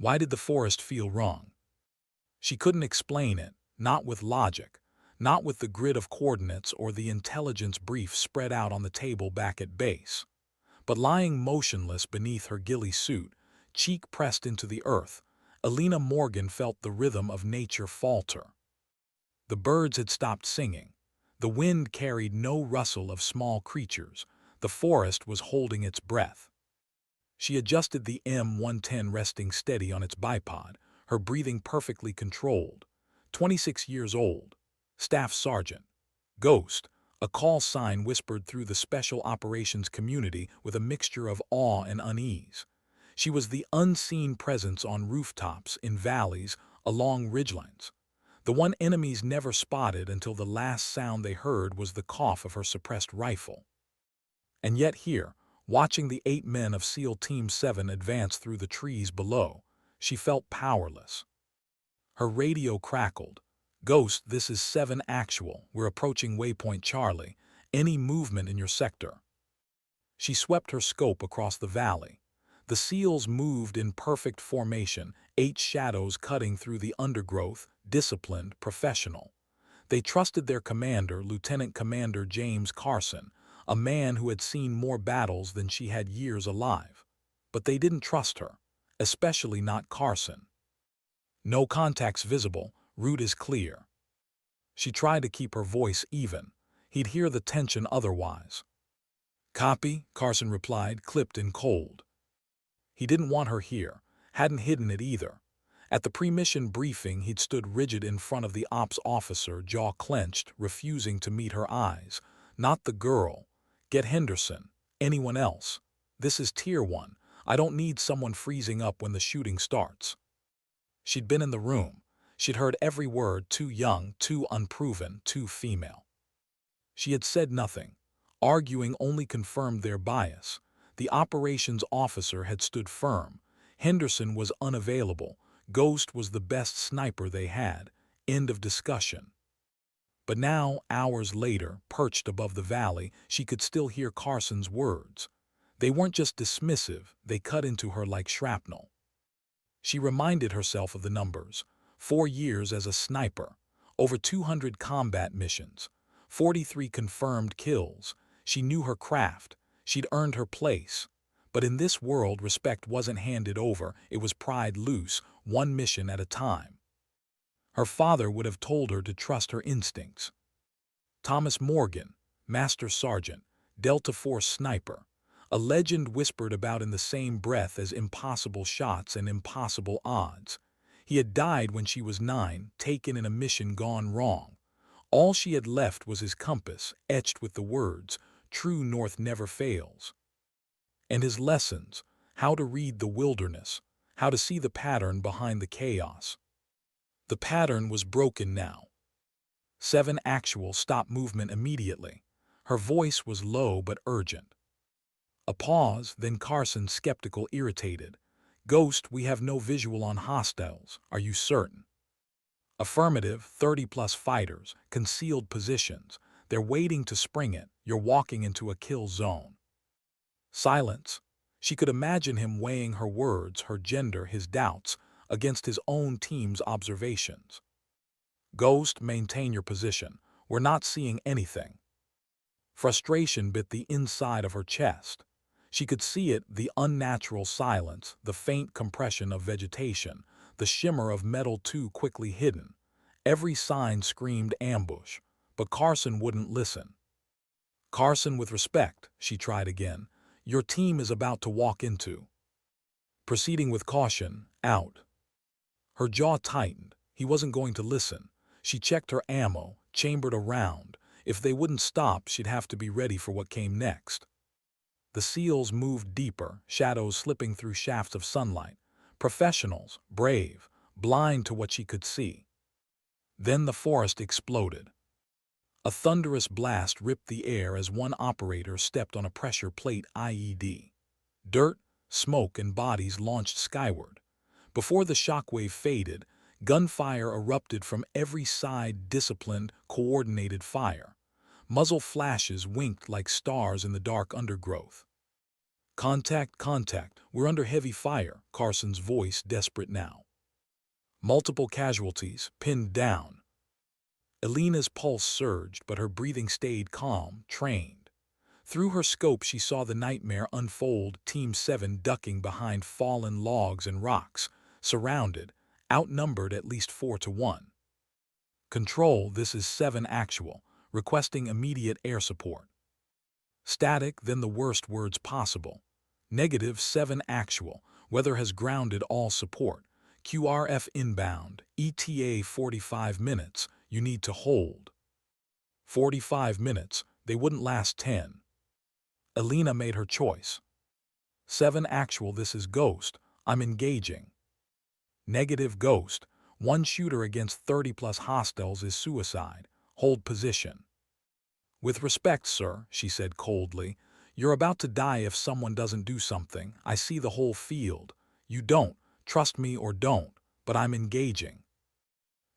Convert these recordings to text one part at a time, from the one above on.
Why did the forest feel wrong? She couldn't explain it, not with logic, not with the grid of coordinates or the intelligence brief spread out on the table back at base. But lying motionless beneath her ghillie suit, cheek pressed into the earth, Alina Morgan felt the rhythm of nature falter. The birds had stopped singing. The wind carried no rustle of small creatures. The forest was holding its breath. She adjusted the M110 resting steady on its bipod, her breathing perfectly controlled. 26 years old. Staff Sergeant. Ghost, a call sign whispered through the special operations community with a mixture of awe and unease. She was the unseen presence on rooftops, in valleys, along ridgelines. The one enemies never spotted until the last sound they heard was the cough of her suppressed rifle. And yet here, watching the 8 men of SEAL Team 7 advance through the trees below, she felt powerless. Her radio crackled. "Ghost, this is 7 Actual. We're approaching waypoint Charlie. Any movement in your sector." She swept her scope across the valley. The SEALs moved in perfect formation, 8 shadows cutting through the undergrowth, disciplined, professional. They trusted their commander, Lieutenant Commander James Carson, a man who had seen more battles than she had years alive. But they didn't trust her, especially not Carson. "No contacts visible, route is clear." She tried to keep her voice even. He'd hear the tension otherwise. "Copy," Carson replied, clipped and cold. He didn't want her here, hadn't hidden it either. At the pre-mission briefing, he'd stood rigid in front of the ops officer, jaw clenched, refusing to meet her eyes. "Not the girl. Get Henderson. Anyone else. This is Tier 1. I don't need someone freezing up when the shooting starts." She'd been in the room. She'd heard every word, too young, too unproven, too female. She had said nothing. Arguing only confirmed their bias. The operations officer had stood firm. Henderson was unavailable. Ghost was the best sniper they had. End of discussion. But now, hours later, perched above the valley, she could still hear Carson's words. They weren't just dismissive, they cut into her like shrapnel. She reminded herself of the numbers. 4 years as a sniper. Over 200 combat missions. 43 confirmed kills. She knew her craft. She'd earned her place. But in this world, respect wasn't handed over. It was pried loose, one mission at a time. Her father would have told her to trust her instincts. Thomas Morgan, Master Sergeant, Delta Force sniper. A legend whispered about in the same breath as impossible shots and impossible odds. He had died when she was 9, taken in a mission gone wrong. All she had left was his compass, etched with the words, "True north never fails." And his lessons, how to read the wilderness, how to see the pattern behind the chaos. The pattern was broken now. 7 Actual stopped movement immediately. Her voice was low but urgent. A pause, then Carson, skeptical, irritated. "Ghost, we have no visual on hostiles. Are you certain?" "Affirmative, 30+ fighters, concealed positions. They're waiting to spring it. You're walking into a kill zone." Silence. She could imagine him weighing her words, her gender, his doubts, against his own team's observations. "Ghost, maintain your position. We're not seeing anything." Frustration bit the inside of her chest. She could see it, the unnatural silence, the faint compression of vegetation, the shimmer of metal too quickly hidden. Every sign screamed ambush, but Carson wouldn't listen. "Carson, with respect," she tried again, "your team is about to walk into." Proceeding with caution, out. Her jaw tightened. He wasn't going to listen. She checked her ammo, chambered a round. If they wouldn't stop, she'd have to be ready for what came next. The SEALs moved deeper, shadows slipping through shafts of sunlight. Professionals, brave, blind to what she could see. Then the forest exploded. A thunderous blast ripped the air as one operator stepped on a pressure plate IED. Dirt, smoke, and bodies launched skyward. Before the shockwave faded, gunfire erupted from every side, disciplined, coordinated fire. Muzzle flashes winked like stars in the dark undergrowth. Contact, contact. We're under heavy fire, Carson's voice desperate now. Multiple casualties, pinned down. Elena's pulse surged, but her breathing stayed calm, trained. Through her scope she saw the nightmare unfold, Team 7 ducking behind fallen logs and rocks, surrounded, outnumbered at least 4-1. Control, this is 7 actual, requesting immediate air support. Static, then the worst words possible. -7 actual, weather has grounded all support. QRF inbound, ETA 45 minutes, you need to hold. 45 minutes, they wouldn't last 10. Elena made her choice. 7 actual, this is Ghost, I'm engaging. Negative Ghost, 1 shooter against 30+ hostiles is suicide, hold position. With respect, sir, she said coldly, you're about to die if someone doesn't do something. I see the whole field. You don't, trust me or don't, but I'm engaging.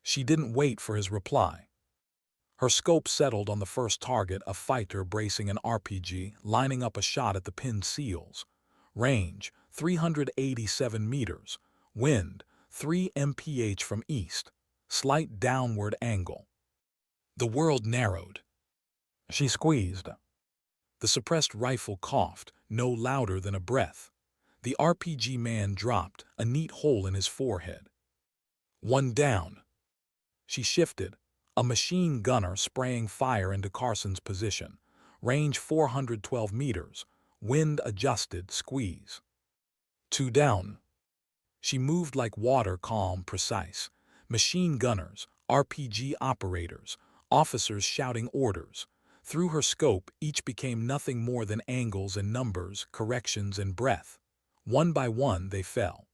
She didn't wait for his reply. Her scope settled on the first target, a fighter bracing an RPG, lining up a shot at the pinned SEALs. Range, 387 meters. Wind, 3 mph from east. Slight downward angle. The world narrowed. She squeezed. The suppressed rifle coughed, no louder than a breath. The RPG man dropped, a neat hole in his forehead. 1 down. She shifted, a machine gunner spraying fire into Carson's position. Range 412 meters. Wind adjusted, squeeze. 2 down. She moved like water, calm, precise. Machine gunners, RPG operators, officers shouting orders. Through her scope, each became nothing more than angles and numbers, corrections and breath. One by one, they fell.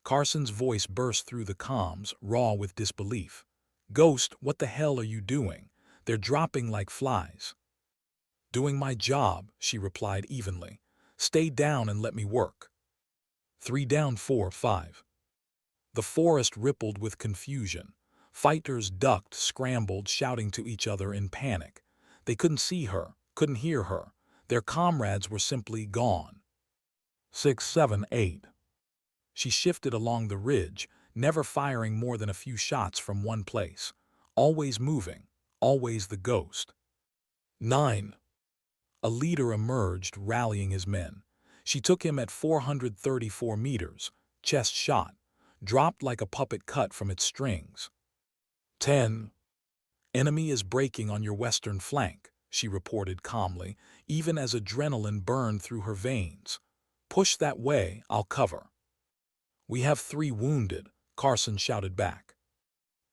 Carson's voice burst through the comms, raw with disbelief. Ghost, what the hell are you doing? They're dropping like flies. Doing my job, she replied evenly. Stay down and let me work. 3 down, 4, 5. The forest rippled with confusion. Fighters ducked, scrambled, shouting to each other in panic. They couldn't see her, couldn't hear her. Their comrades were simply gone. 6, 7, 8. She shifted along the ridge, never firing more than a few shots from one place. Always moving, always the ghost. 9. A leader emerged, rallying his men. She took him at 434 meters, chest shot, dropped like a puppet cut from its strings. 10. Enemy is breaking on your western flank, she reported calmly, even as adrenaline burned through her veins. Push that way, I'll cover. We have 3 wounded, Carson shouted back.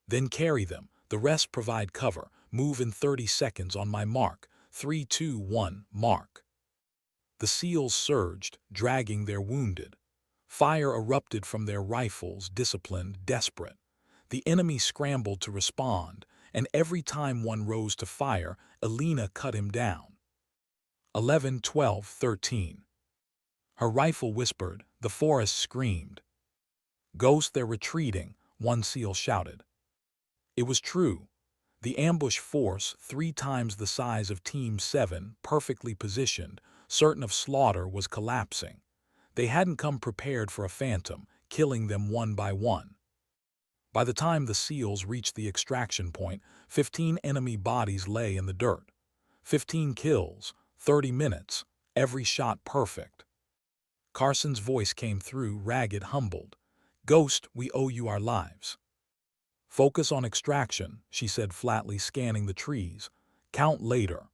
Then carry them, the rest provide cover, move in 30 seconds on my mark, 3, 2, 1, mark. The SEALs surged, dragging their wounded. Fire erupted from their rifles, disciplined, desperate. The enemy scrambled to respond, and every time one rose to fire, Elena cut him down. 11, 12, 13. Her rifle whispered, the forest screamed. Ghost, they're retreating, one SEAL shouted. It was true. The ambush force, 3 times the size of Team 7, perfectly positioned, certain of slaughter, was collapsing. They hadn't come prepared for a phantom, killing them one by one. By the time the SEALs reached the extraction point, 15 enemy bodies lay in the dirt. 15 kills, 30 minutes, every shot perfect. Carson's voice came through, ragged, humbled. Ghost, we owe you our lives. Focus on extraction, she said flatly, scanning the trees. Count later.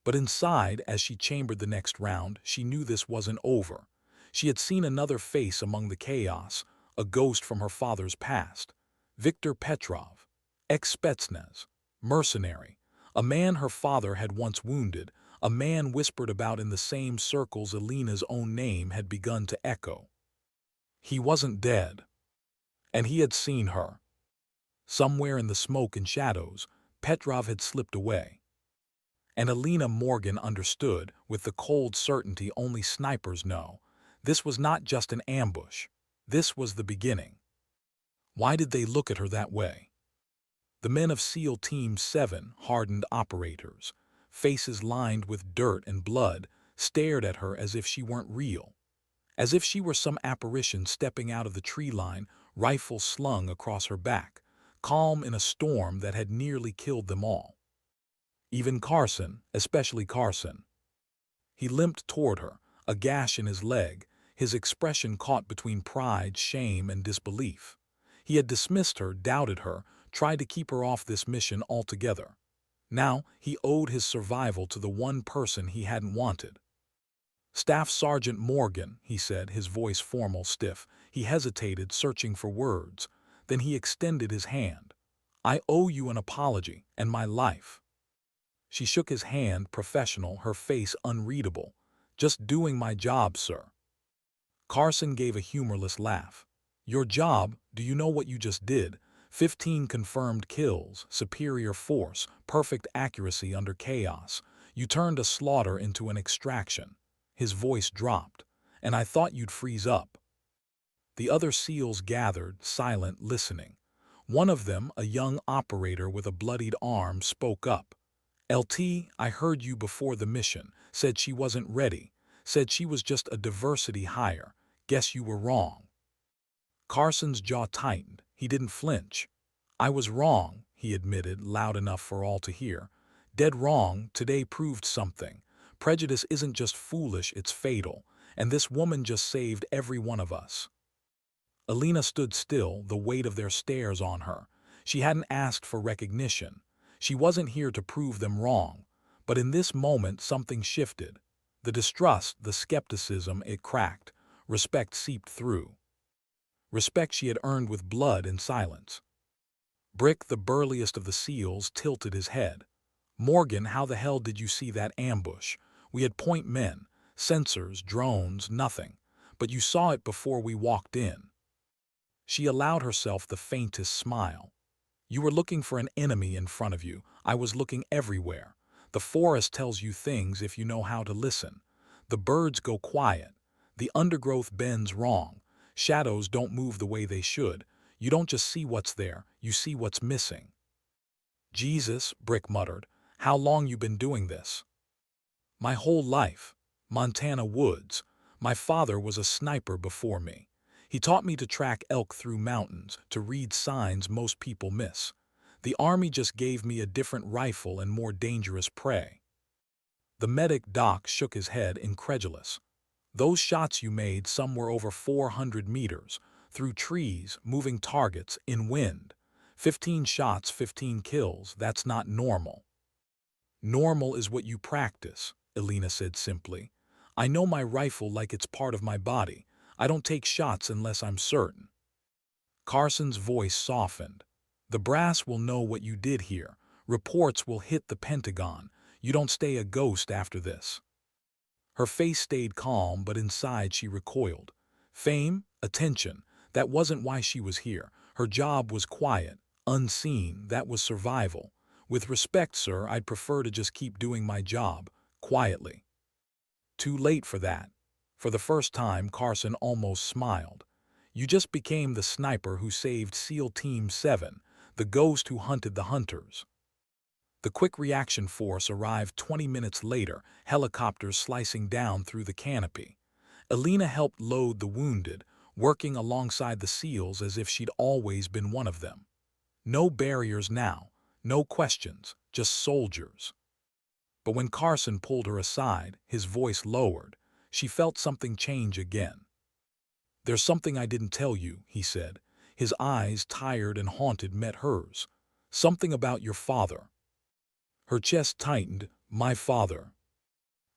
But inside, as she chambered the next round, she knew this wasn't over. She had seen another face among the chaos, a ghost from her father's past. Victor Petrov, ex-Spetsnaz, mercenary, a man her father had once wounded, a man whispered about in the same circles Elena's own name had begun to echo. He wasn't dead. And he had seen her. Somewhere in the smoke and shadows, Petrov had slipped away. And Elena Morgan understood, with the cold certainty only snipers know, this was not just an ambush. This was the beginning. Why did they look at her that way? The men of SEAL Team 7, hardened operators, faces lined with dirt and blood, stared at her as if she weren't real, as if she were some apparition stepping out of the tree line, rifle slung across her back, calm in a storm that had nearly killed them all. Even Carson, especially Carson. He limped toward her, a gash in his leg, his expression caught between pride, shame, and disbelief. He had dismissed her, doubted her, tried to keep her off this mission altogether. Now he owed his survival to the one person he hadn't wanted. "Staff Sergeant Morgan," he said, his voice formal, stiff. He hesitated, searching for words. Then he extended his hand. "I owe you an apology, and my life." She shook his hand, professional, her face unreadable. "Just doing my job, sir." Carson gave a humorless laugh. "Your job? Do you know what you just did? 15 confirmed kills, superior force, perfect accuracy under chaos. You turned a slaughter into an extraction." His voice dropped. "And I thought you'd freeze up." The other SEALs gathered, silent, listening. One of them, a young operator with a bloodied arm, spoke up. "LT, I heard you before the mission. Said she wasn't ready. Said she was just a diversity hire. Guess you were wrong." Carson's jaw tightened. He didn't flinch. "I was wrong," he admitted, loud enough for all to hear. "Dead wrong. Today proved something. Prejudice isn't just foolish, it's fatal. And this woman just saved every one of us." Alina stood still, the weight of their stares on her. She hadn't asked for recognition. She wasn't here to prove them wrong. But in this moment something shifted. The distrust, the skepticism, it cracked. Respect seeped through. Respect she had earned with blood and silence. Brick, the burliest of the SEALs, tilted his head. "Morgan, how the hell did you see that ambush? We had point men, sensors, drones, nothing. But you saw it before we walked in." She allowed herself the faintest smile. "You were looking for an enemy in front of you. I was looking everywhere. The forest tells you things if you know how to listen. The birds go quiet. The undergrowth bends wrong. Shadows don't move the way they should. You don't just see what's there, you see what's missing." "Jesus," Brick muttered. "How long you been doing this?" "My whole life. Montana woods. My father was a sniper before me. He taught me to track elk through mountains, to read signs most people miss. The Army just gave me a different rifle and more dangerous prey." The medic doc shook his head, incredulous. "Those shots you made, some were over 400 meters, through trees, moving targets, in wind. 15 shots, 15 kills, that's not normal." "Normal is what you practice," Alina said simply. "I know my rifle like it's part of my body. I don't take shots unless I'm certain." Carson's voice softened. "The brass will know what you did here. Reports will hit the Pentagon. You don't stay a ghost after this." Her face stayed calm, but inside she recoiled. Fame, attention, that wasn't why she was here. Her job was quiet, unseen, that was survival. "With respect, sir, I'd prefer to just keep doing my job, quietly." Too late for that. For the first time, Carson almost smiled. "You just became the sniper who saved SEAL Team 7, the ghost who hunted the hunters." The quick reaction force arrived 20 minutes later, helicopters slicing down through the canopy. Alina helped load the wounded, working alongside the SEALs as if she'd always been one of them. No barriers now, no questions, just soldiers. But when Carson pulled her aside, his voice lowered. She felt something change again. "There's something I didn't tell you," he said. His eyes, tired and haunted, met hers. "Something about your father." Her chest tightened. "My father?"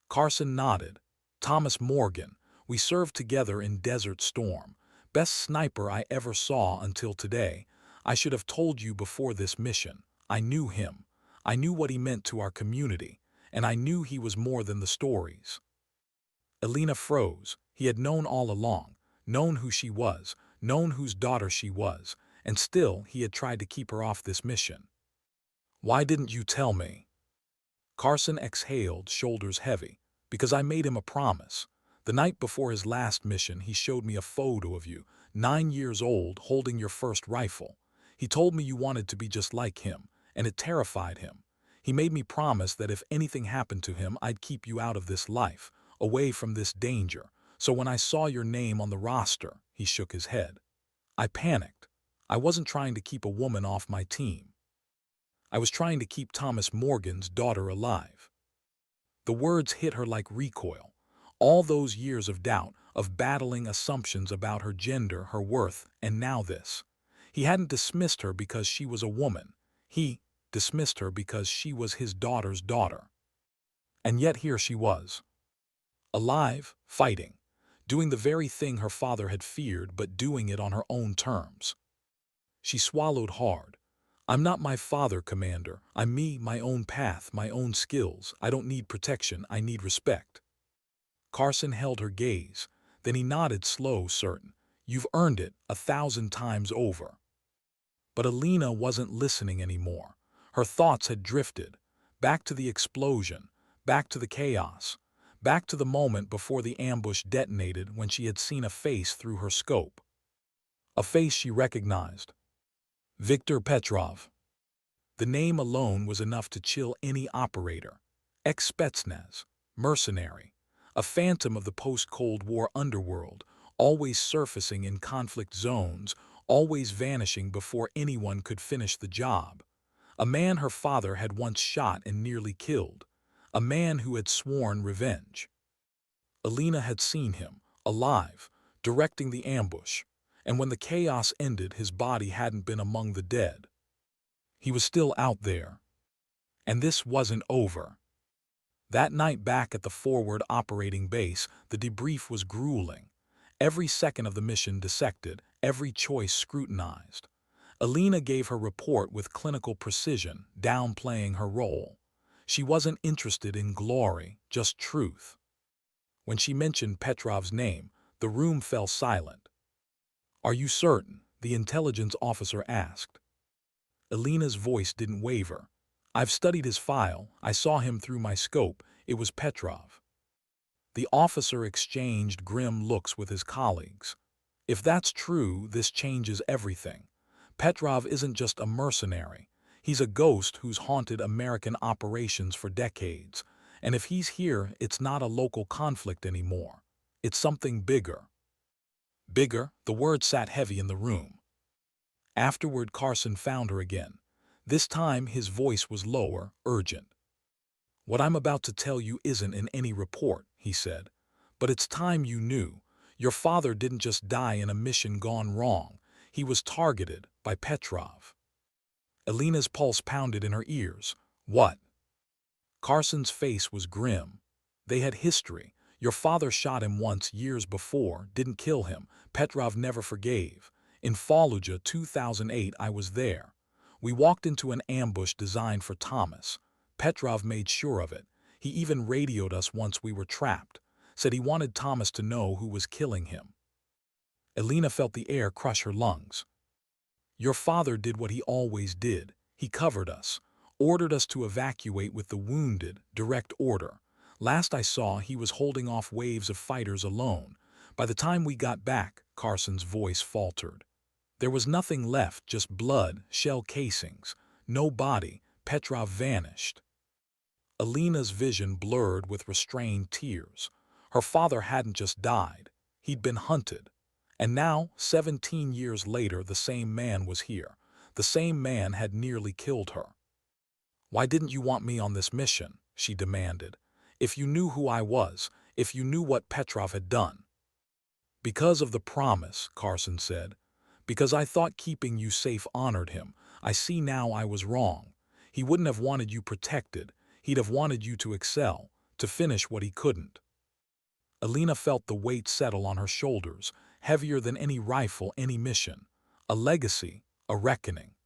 Carson nodded. "Thomas Morgan. We served together in Desert Storm. Best sniper I ever saw until today. I should have told you before this mission. I knew him. I knew what he meant to our community. And I knew he was more than the stories." Alina froze. He had known all along, known who she was, known whose daughter she was, and still he had tried to keep her off this mission. "Why didn't you tell me?" Carson exhaled, shoulders heavy. "Because I made him a promise. The night before his last mission, he showed me a photo of you, 9 years old, holding your first rifle. He told me you wanted to be just like him, and it terrified him. He made me promise that if anything happened to him, I'd keep you out of this life, away from this danger. So when I saw your name on the roster," he shook his head, "I panicked. I wasn't trying to keep a woman off my team. I was trying to keep Thomas Morgan's daughter alive." The words hit her like recoil. All those years of doubt, of battling assumptions about her gender, her worth, and now this. He hadn't dismissed her because she was a woman. He dismissed her because she was his daughter's daughter. And yet here she was, alive, fighting, doing the very thing her father had feared, but doing it on her own terms. She swallowed hard. "I'm not my father, Commander. I'm me, my own path, my own skills. I don't need protection, I need respect." Carson held her gaze. Then he nodded, slow, certain. "You've earned it 1,000 times over." But Alina wasn't listening anymore. Her thoughts had drifted, back to the explosion, back to the chaos, back to the moment before the ambush detonated, when she had seen a face through her scope. A face she recognized. Viktor Petrov. The name alone was enough to chill any operator. Ex-Spetsnaz, mercenary, a phantom of the post-Cold War underworld, always surfacing in conflict zones, always vanishing before anyone could finish the job. A man her father had once shot and nearly killed. A man who had sworn revenge. Alina had seen him, alive, directing the ambush, and when the chaos ended, his body hadn't been among the dead. He was still out there. And this wasn't over. That night back at the forward operating base, the debrief was grueling. Every second of the mission dissected, every choice scrutinized. Alina gave her report with clinical precision, downplaying her role. She wasn't interested in glory, just truth. When she mentioned Petrov's name, the room fell silent. "Are you certain?" the intelligence officer asked. Alina's voice didn't waver. "I've studied his file. I saw him through my scope. It was Petrov." The officer exchanged grim looks with his colleagues. "If that's true, this changes everything. Petrov isn't just a mercenary. He's a ghost who's haunted American operations for decades. And if he's here, it's not a local conflict anymore. It's something bigger." Bigger, the word sat heavy in the room. Afterward, Carson found her again. This time his voice was lower, urgent. "What I'm about to tell you isn't in any report," he said. "But it's time you knew. Your father didn't just die in a mission gone wrong. He was targeted by Petrov." Alina's pulse pounded in her ears. "What?" Carson's face was grim. "They had history. Your father shot him once years before, didn't kill him. Petrov never forgave. In Fallujah 2008, I was there. We walked into an ambush designed for Thomas. Petrov made sure of it. He even radioed us once we were trapped. Said he wanted Thomas to know who was killing him." Alina felt the air crush her lungs. "Your father did what he always did. He covered us, ordered us to evacuate with the wounded, direct order. Last I saw, he was holding off waves of fighters alone. By the time we got back," Carson's voice faltered, "there was nothing left, just blood, shell casings. No body. Petrov vanished." Alina's vision blurred with restrained tears. Her father hadn't just died. He'd been hunted. And now, 17 years later, the same man was here. The same man had nearly killed her. "Why didn't you want me on this mission?" she demanded. "If you knew who I was, if you knew what Petrov had done." "Because of the promise," Carson said. "Because I thought keeping you safe honored him. I see now I was wrong. He wouldn't have wanted you protected. He'd have wanted you to excel, to finish what he couldn't." Alina felt the weight settle on her shoulders, heavier than any rifle, any mission. A legacy, a reckoning.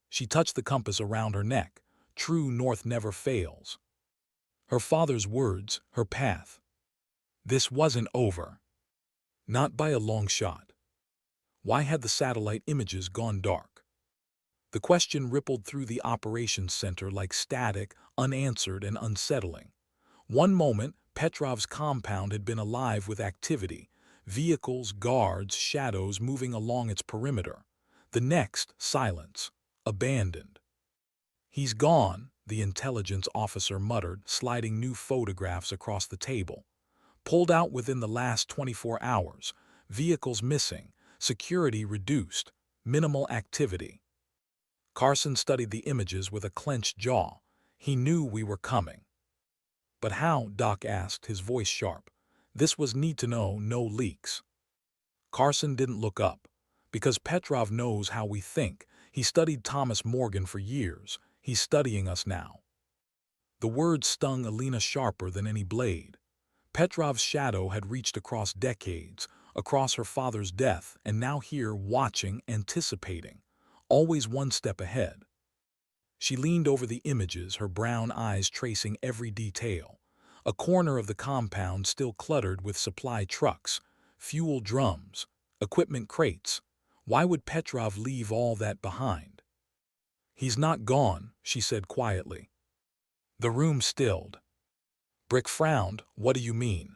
She touched the compass around her neck. True north never fails. Her father's words, her path. This wasn't over. Not by a long shot. Why had the satellite images gone dark? The question rippled through the operations center like static, unanswered and unsettling. One moment, Petrov's compound had been alive with activity, vehicles, guards, shadows moving along its perimeter. The next, silence, abandoned. "He's gone," the intelligence officer muttered, sliding new photographs across the table. Pulled out within the last 24 hours. Vehicles missing. Security reduced. Minimal activity. Carson studied the images with a clenched jaw. He knew we were coming. But how? Doc asked, his voice sharp. This was need to know, no leaks. Carson didn't look up. Because Petrov knows how we think. He studied Thomas Morgan for years. He's studying us now. The words stung Alina sharper than any blade. Petrov's shadow had reached across decades, across her father's death, and now here, watching, anticipating, always one step ahead. She leaned over the images, her brown eyes tracing every detail. A corner of the compound still cluttered with supply trucks, fuel drums, equipment crates. Why would Petrov leave all that behind? He's not gone, she said quietly. The room stilled. Brick frowned. What do you mean?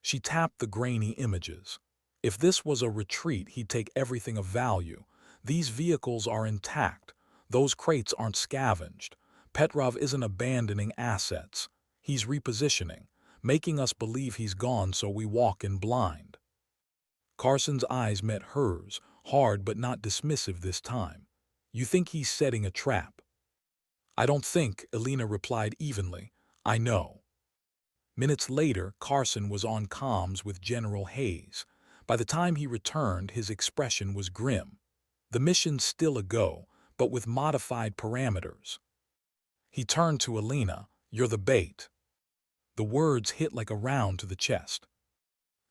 She tapped the grainy images. If this was a retreat, he'd take everything of value. These vehicles are intact. Those crates aren't scavenged. Petrov isn't abandoning assets. He's repositioning, making us believe he's gone so we walk in blind. Carson's eyes met hers, hard but not dismissive this time. You think he's setting a trap? I don't think, Alina replied evenly. I know. Minutes later, Carson was on comms with General Hayes. By the time he returned, his expression was grim. The mission's still a go, but with modified parameters. He turned to Alina. You're the bait. The words hit like a round to the chest.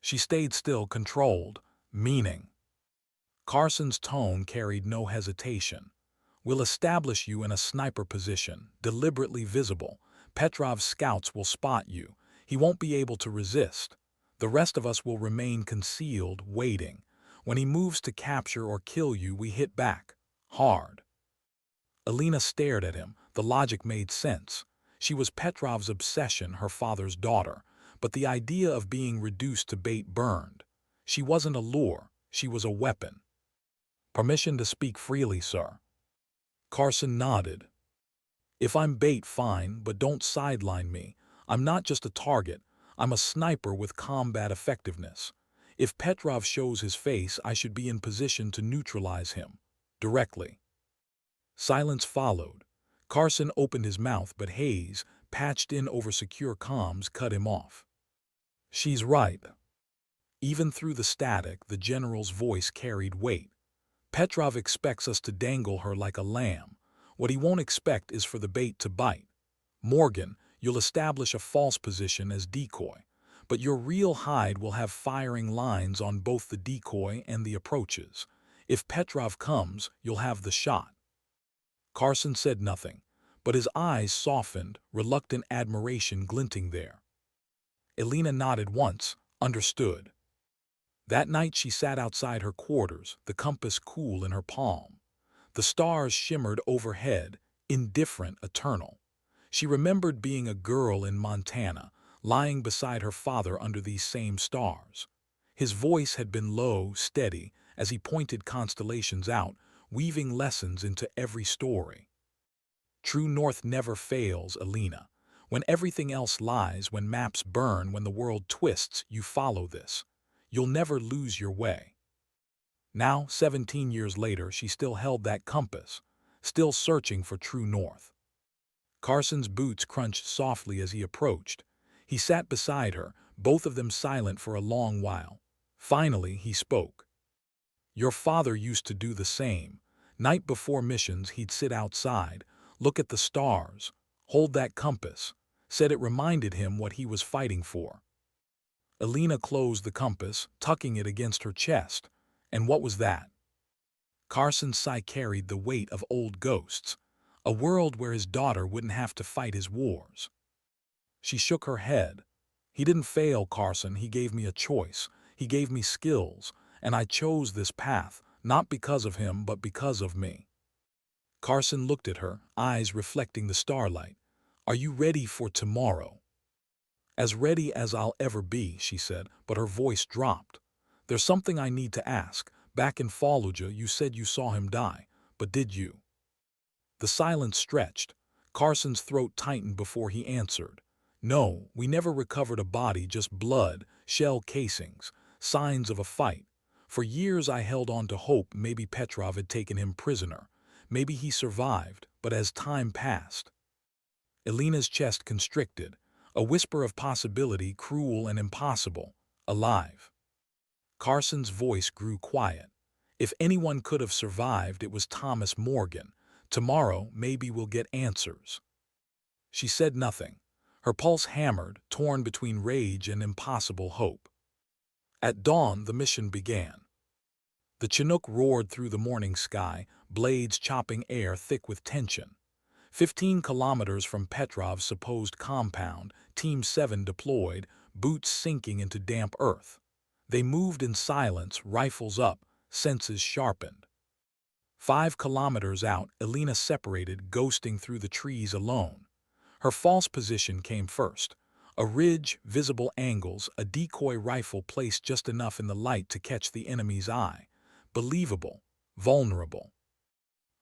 She stayed still, controlled, meaning. Carson's tone carried no hesitation. We'll establish you in a sniper position, deliberately visible. Petrov's scouts will spot you. He won't be able to resist. The rest of us will remain concealed, waiting. When he moves to capture or kill you, we hit back. Hard. Alina stared at him. The logic made sense. She was Petrov's obsession, her father's daughter. But the idea of being reduced to bait burned. She wasn't a lure. She was a weapon. Permission to speak freely, sir. Carson nodded. If I'm bait, fine, but don't sideline me. I'm not just a target. I'm a sniper with combat effectiveness. If Petrov shows his face, I should be in position to neutralize him. Directly. Silence followed. Carson opened his mouth, but Hayes, patched in over secure comms, cut him off. She's right. Even through the static, the general's voice carried weight. Petrov expects us to dangle her like a lamb. What he won't expect is for the bait to bite. Morgan, you'll establish a false position as decoy, but your real hide will have firing lines on both the decoy and the approaches. If Petrov comes, you'll have the shot. Carson said nothing, but his eyes softened, reluctant admiration glinting there. Alina nodded once, understood. That night she sat outside her quarters, the compass cool in her palm. The stars shimmered overhead, indifferent, eternal. She remembered being a girl in Montana, lying beside her father under these same stars. His voice had been low, steady, as he pointed constellations out, weaving lessons into every story. True north never fails, Alina. When everything else lies, when maps burn, when the world twists, you follow this. You'll never lose your way. Now, 17 years later, she still held that compass, still searching for true north. Carson's boots crunched softly as he approached. He sat beside her, both of them silent for a long while. Finally, he spoke. Your father used to do the same. Night before missions, he'd sit outside, look at the stars, hold that compass, said it reminded him what he was fighting for. Alina closed the compass, tucking it against her chest. And what was that? Carson's sigh carried the weight of old ghosts, a world where his daughter wouldn't have to fight his wars. She shook her head. He didn't fail, Carson. He gave me a choice. He gave me skills, and I chose this path, not because of him, but because of me. Carson looked at her, eyes reflecting the starlight. Are you ready for tomorrow? As ready as I'll ever be, she said, but her voice dropped. There's something I need to ask. Back in Fallujah, you said you saw him die, but did you? The silence stretched. Carson's throat tightened before he answered. No, we never recovered a body, just blood, shell casings, signs of a fight. For years I held on to hope maybe Petrov had taken him prisoner. Maybe he survived, but as time passed, Elena's chest constricted, a whisper of possibility, cruel and impossible, alive. Carson's voice grew quiet. If anyone could have survived, it was Thomas Morgan. Tomorrow, maybe we'll get answers. She said nothing. Her pulse hammered, torn between rage and impossible hope. At dawn, the mission began. The Chinook roared through the morning sky, blades chopping air thick with tension. 15 kilometers from Petrov's supposed compound, Team 7 deployed, boots sinking into damp earth. They moved in silence, rifles up, senses sharpened. 5 kilometers out, Elena separated, ghosting through the trees alone. Her false position came first. A ridge, visible angles, a decoy rifle placed just enough in the light to catch the enemy's eye. Believable, vulnerable.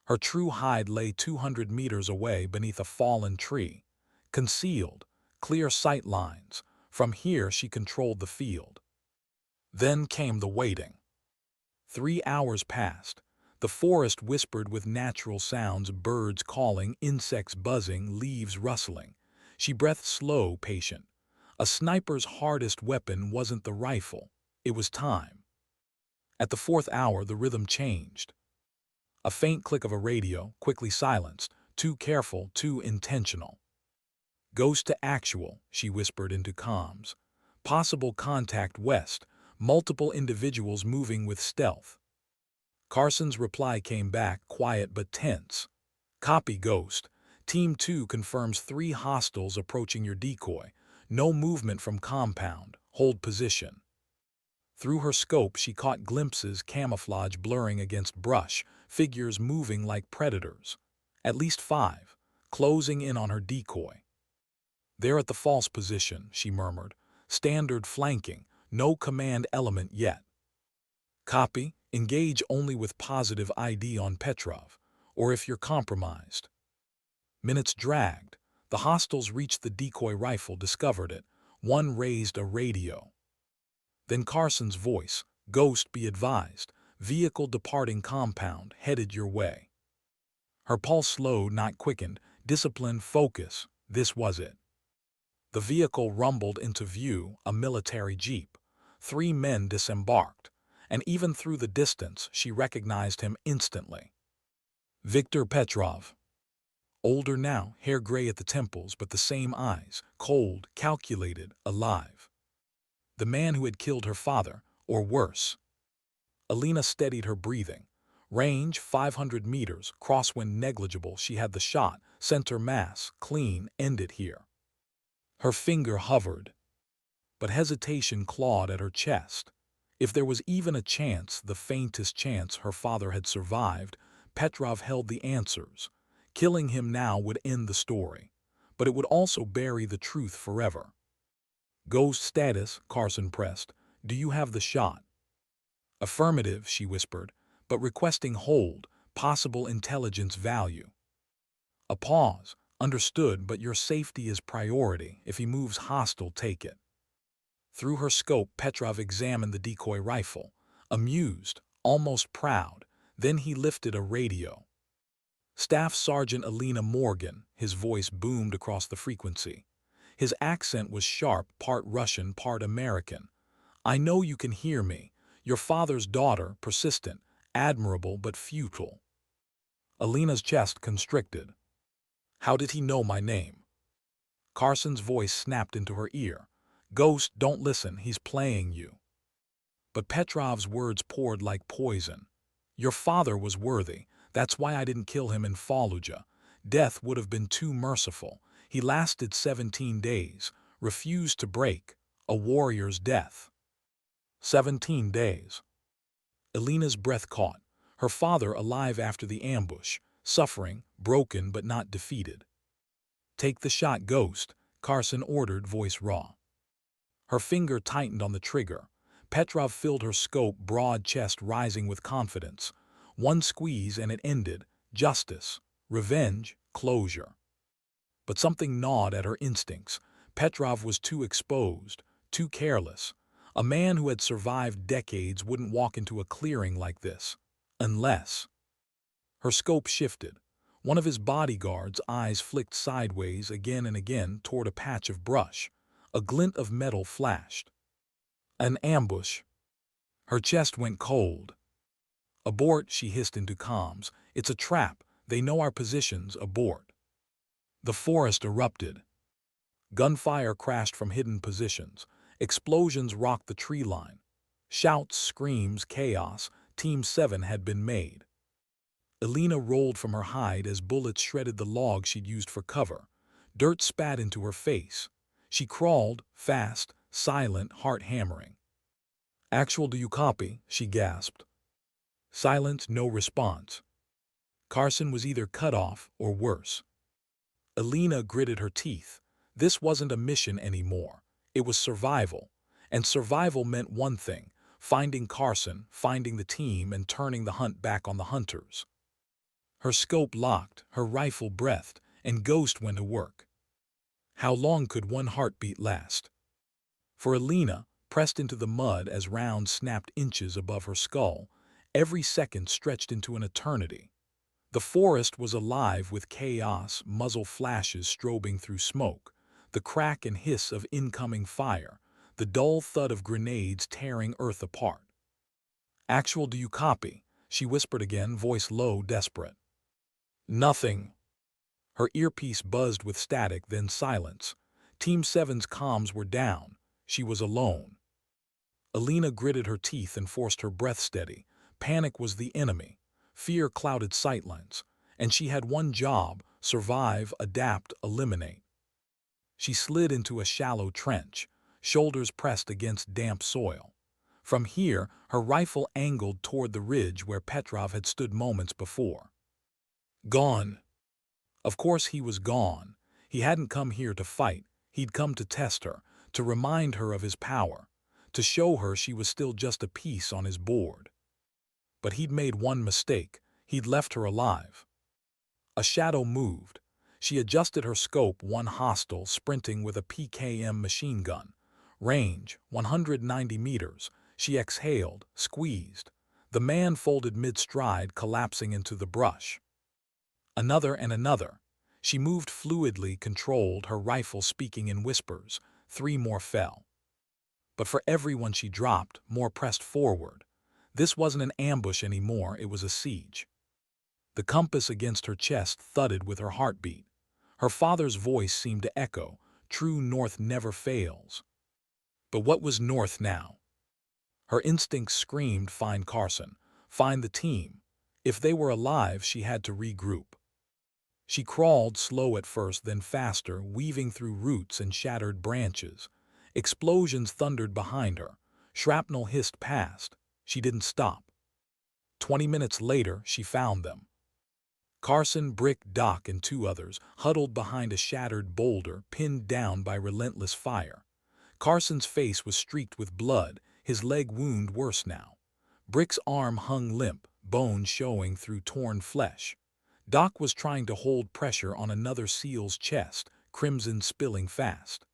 Her true hide lay 200 meters away beneath a fallen tree. Concealed, clear sight lines. From here she controlled the field. Then came the waiting. 3 hours passed. The forest whispered with natural sounds, birds calling, insects buzzing, leaves rustling. She breathed slow, patient. A sniper's hardest weapon wasn't the rifle. It was time. At the 4th hour, the rhythm changed. A faint click of a radio, quickly silenced, too careful, too intentional. Ghost to actual, she whispered into comms. Possible contact west, multiple individuals moving with stealth. Carson's reply came back, quiet but tense. Copy, Ghost. Team 2 confirms 3 hostiles approaching your decoy. No movement from compound. Hold position. Through her scope, she caught glimpses, camouflage blurring against brush, figures moving like predators. At least 5, closing in on her decoy. They're at the false position, she murmured. Standard flanking, no command element yet. Copy, engage only with positive ID on Petrov, or if you're compromised. Minutes dragged. The hostiles reached the decoy rifle, discovered it. One raised a radio. Then Carson's voice, Ghost, be advised, vehicle departing compound, headed your way. Her pulse slowed, not quickened, discipline, focus, this was it. The vehicle rumbled into view, a military jeep. 3 men disembarked, and even through the distance she recognized him instantly. Viktor Petrov. Older now, hair gray at the temples, but the same eyes, cold, calculated, alive. The man who had killed her father, or worse. Elena steadied her breathing. Range 500 meters, crosswind negligible, she had the shot, center mass, clean, ended here. Her finger hovered, but hesitation clawed at her chest. If there was even a chance, the faintest chance, her father had survived, Petrov held the answers. Killing him now would end the story, but it would also bury the truth forever. Ghost status, Carson pressed. Do you have the shot? Affirmative, she whispered, but requesting hold, possible intelligence value. A pause. Understood, but your safety is priority. If he moves hostile, take it. Through her scope, Petrov examined the decoy rifle, amused, almost proud. Then he lifted a radio. Staff Sergeant Elena Morgan, his voice boomed across the frequency. His accent was sharp, part Russian, part American. I know you can hear me. Your father's daughter, persistent, admirable but futile. Elena's chest constricted. How did he know my name? Carson's voice snapped into her ear. Ghost, don't listen, he's playing you. But Petrov's words poured like poison. Your father was worthy. That's why I didn't kill him in Fallujah. Death would have been too merciful. He lasted 17 days, refused to break. A warrior's death. 17 days. Elena's breath caught. Her father alive after the ambush, suffering, broken but not defeated. Take the shot, Ghost, Carson ordered, voice raw. Her finger tightened on the trigger. Petrov filled her scope, broad chest rising with confidence. One squeeze and it ended. Justice, revenge, closure. But something gnawed at her instincts. Petrov was too exposed, too careless. A man who had survived decades wouldn't walk into a clearing like this. Unless... Her scope shifted. One of his bodyguards' eyes flicked sideways again and again toward a patch of brush. A glint of metal flashed. An ambush. Her chest went cold. "Abort," she hissed into comms. "It's a trap. They know our positions. Abort." The forest erupted. Gunfire crashed from hidden positions. Explosions rocked the tree line. Shouts, screams, chaos. Team 7 had been made. Elena rolled from her hide as bullets shredded the log she'd used for cover. Dirt spat into her face. She crawled, fast, silent, heart hammering. "Actual, do you copy?" she gasped. Silence, no response. Carson was either cut off or worse. Elena gritted her teeth. This wasn't a mission anymore. It was survival. And survival meant one thing: finding Carson, finding the team, and turning the hunt back on the hunters. Her scope locked, her rifle breathed, and Ghost went to work. How long could one heartbeat last? For Elena, pressed into the mud as rounds snapped inches above her skull, every second stretched into an eternity. The forest was alive with chaos, muzzle flashes strobing through smoke, the crack and hiss of incoming fire, the dull thud of grenades tearing earth apart. "Actual, do you copy?" she whispered again, voice low, desperate. Nothing. Her earpiece buzzed with static, then silence. Team 7's comms were down. She was alone. Elena gritted her teeth and forced her breath steady. Panic was the enemy. Fear clouded sightlines. And she had one job: survive, adapt, eliminate. She slid into a shallow trench, shoulders pressed against damp soil. From here, her rifle angled toward the ridge where Petrov had stood moments before. Gone. Of course he was gone. He hadn't come here to fight. He'd come to test her, to remind her of his power, to show her she was still just a piece on his board. But he'd made one mistake. He'd left her alive. A shadow moved. She adjusted her scope, one hostile, sprinting with a PKM machine gun. Range, 190 meters. She exhaled, squeezed. The man folded mid-stride, collapsing into the brush. Another and another. She moved fluidly, controlled, her rifle speaking in whispers. 3 more fell. But for every one she dropped, more pressed forward. This wasn't an ambush anymore, it was a siege. The compass against her chest thudded with her heartbeat. Her father's voice seemed to echo: "True north never fails." But what was north now? Her instincts screamed: find Carson, find the team. If they were alive, she had to regroup. She crawled, slow at first, then faster, weaving through roots and shattered branches. Explosions thundered behind her. Shrapnel hissed past. She didn't stop. 20 minutes later, she found them. Carson, Brick, Doc, and 2 others, huddled behind a shattered boulder, pinned down by relentless fire. Carson's face was streaked with blood, his leg wound worse now. Brick's arm hung limp, bone showing through torn flesh. Doc was trying to hold pressure on another SEAL's chest, crimson spilling fast.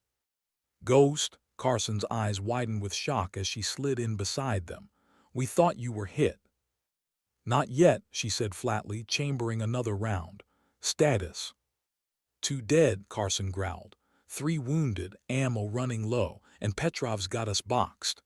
"Ghost," Carson's eyes widened with shock as she slid in beside them. "We thought you were hit." "Not yet," she said flatly, chambering another round. "Status?" "2 dead," Carson growled. 3 wounded, ammo running low, and Petrov's got us boxed."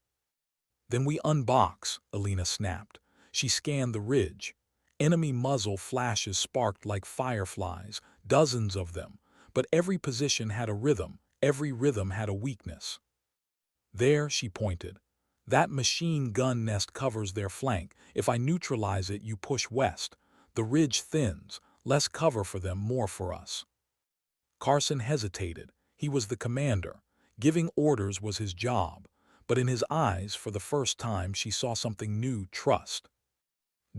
"Then we unbox," Elena snapped. She scanned the ridge. Enemy muzzle flashes sparked like fireflies, dozens of them, but every position had a rhythm, every rhythm had a weakness. "There," she pointed. "That machine gun nest covers their flank. If I neutralize it, you push west. The ridge thins, less cover for them, more for us." Carson hesitated. He was the commander. Giving orders was his job. But in his eyes, for the first time, she saw something new: trust.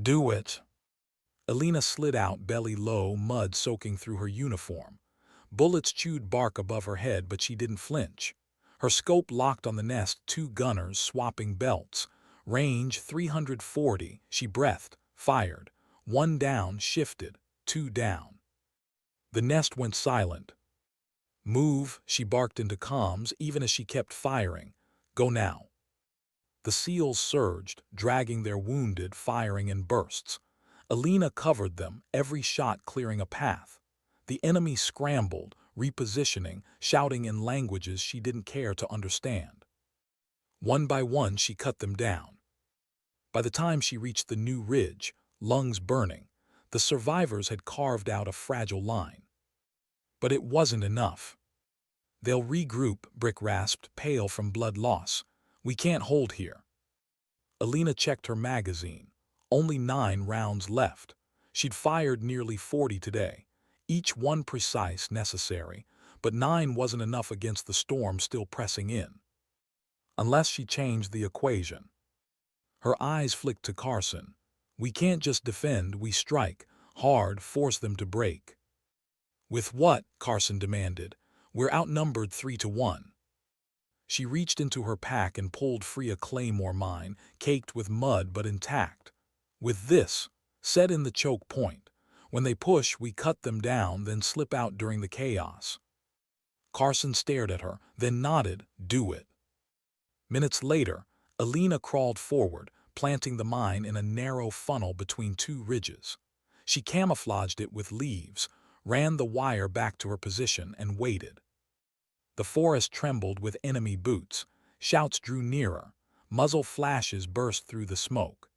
"Do it." Elena slid out, belly low, mud soaking through her uniform. Bullets chewed bark above her head, but she didn't flinch. Her scope locked on the nest, 2 gunners swapping belts. Range 340, she breathed, fired. 1 down, shifted, 2 down. The nest went silent. "Move," she barked into comms even as she kept firing. "Go now." The SEALs surged, dragging their wounded, firing in bursts. Alina covered them, every shot clearing a path. The enemy scrambled, repositioning, shouting in languages she didn't care to understand. One by one she cut them down. By the time she reached the new ridge, lungs burning, the survivors had carved out a fragile line. But it wasn't enough. "They'll regroup," Brick rasped, pale from blood loss. "We can't hold here." Alina checked her magazine. Only 9 rounds left. She'd fired nearly 40 today, each one precise, necessary, but 9 wasn't enough against the storm still pressing in. Unless she changed the equation. Her eyes flicked to Carson. "We can't just defend, we strike hard, force them to break." "With what?" Carson demanded. "We're outnumbered 3-1. She reached into her pack and pulled free a claymore mine, caked with mud but intact. "With this, set in the choke point. When they push, we cut them down, then slip out during the chaos." Carson stared at her, then nodded. "Do it." Minutes later, Alina crawled forward, planting the mine in a narrow funnel between 2 ridges. She camouflaged it with leaves, ran the wire back to her position, and waited. The forest trembled with enemy boots. Shouts drew nearer. Muzzle flashes burst through the smoke.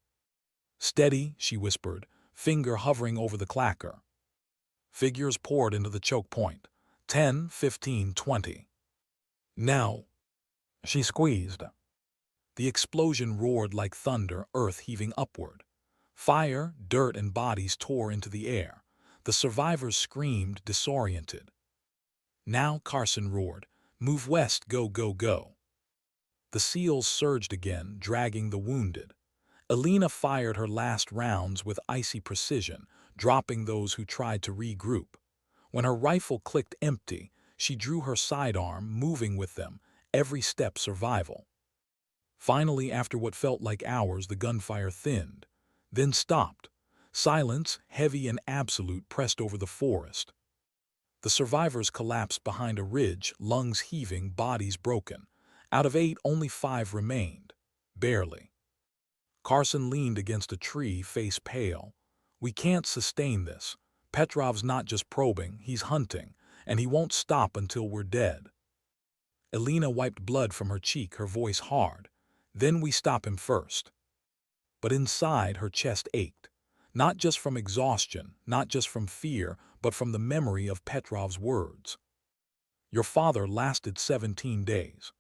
"Steady," she whispered, finger hovering over the clacker. Figures poured into the choke point. 10, 15, 20. "Now." She squeezed. The explosion roared like thunder, earth heaving upward. Fire, dirt, and bodies tore into the air. The survivors screamed, disoriented. "Now," Carson roared. "Move west, go, go, go." The SEALs surged again, dragging the wounded. Alina fired her last rounds with icy precision, dropping those who tried to regroup. When her rifle clicked empty, she drew her sidearm, moving with them, every step survival. Finally, after what felt like hours, the gunfire thinned, then stopped. Silence, heavy and absolute, pressed over the forest. The survivors collapsed behind a ridge, lungs heaving, bodies broken. Out of 8, only 5 remained. Barely. Carson leaned against a tree, face pale. "We can't sustain this. Petrov's not just probing, he's hunting, and he won't stop until we're dead." Alina wiped blood from her cheek, her voice hard. "Then we stop him first." But inside, her chest ached. Not just from exhaustion, not just from fear, but from the memory of Petrov's words. "Your father lasted 17 days.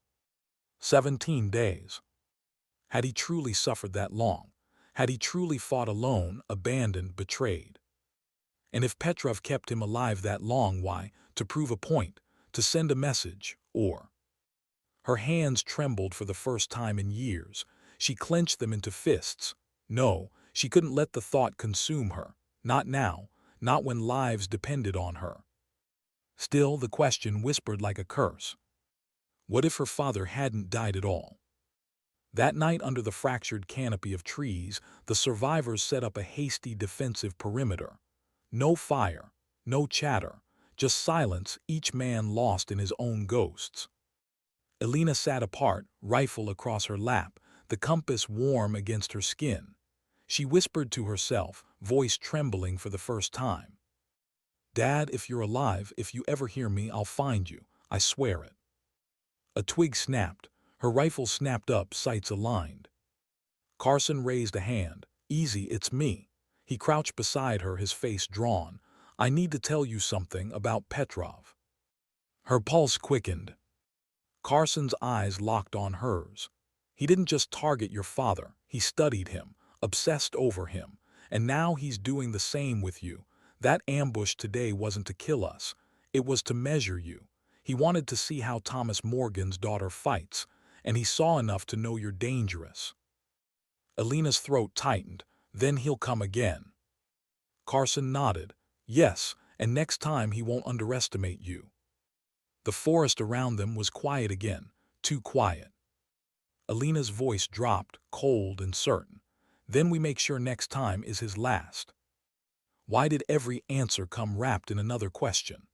17 days. Had he truly suffered that long? Had he truly fought alone, abandoned, betrayed? And if Petrov kept him alive that long, why? To prove a point, to send a message, or? Her hands trembled for the first time in years. She clenched them into fists. No, she couldn't let the thought consume her. Not now, not when lives depended on her. Still, the question whispered like a curse. What if her father hadn't died at all? That night, under the fractured canopy of trees, the survivors set up a hasty defensive perimeter. No fire, no chatter, just silence, each man lost in his own ghosts. Alina sat apart, rifle across her lap, the compass warm against her skin. She whispered to herself, voice trembling for the first time. "Dad, if you're alive, if you ever hear me, I'll find you. I swear it." A twig snapped. Her rifle snapped up, sights aligned. Carson raised a hand. "Easy, it's me." He crouched beside her, his face drawn. "I need to tell you something about Petrov." Her pulse quickened. Carson's eyes locked on hers. "He didn't just target your father. He studied him, obsessed over him. And now he's doing the same with you. That ambush today wasn't to kill us. It was to measure you. He wanted to see how Thomas Morgan's daughter fights, and he saw enough to know you're dangerous." Alina's throat tightened. "Then he'll come again." Carson nodded. "Yes, and next time he won't underestimate you." The forest around them was quiet again, too quiet. Alina's voice dropped, cold and certain. "Then we make sure next time is his last." Why did every answer come wrapped in another question?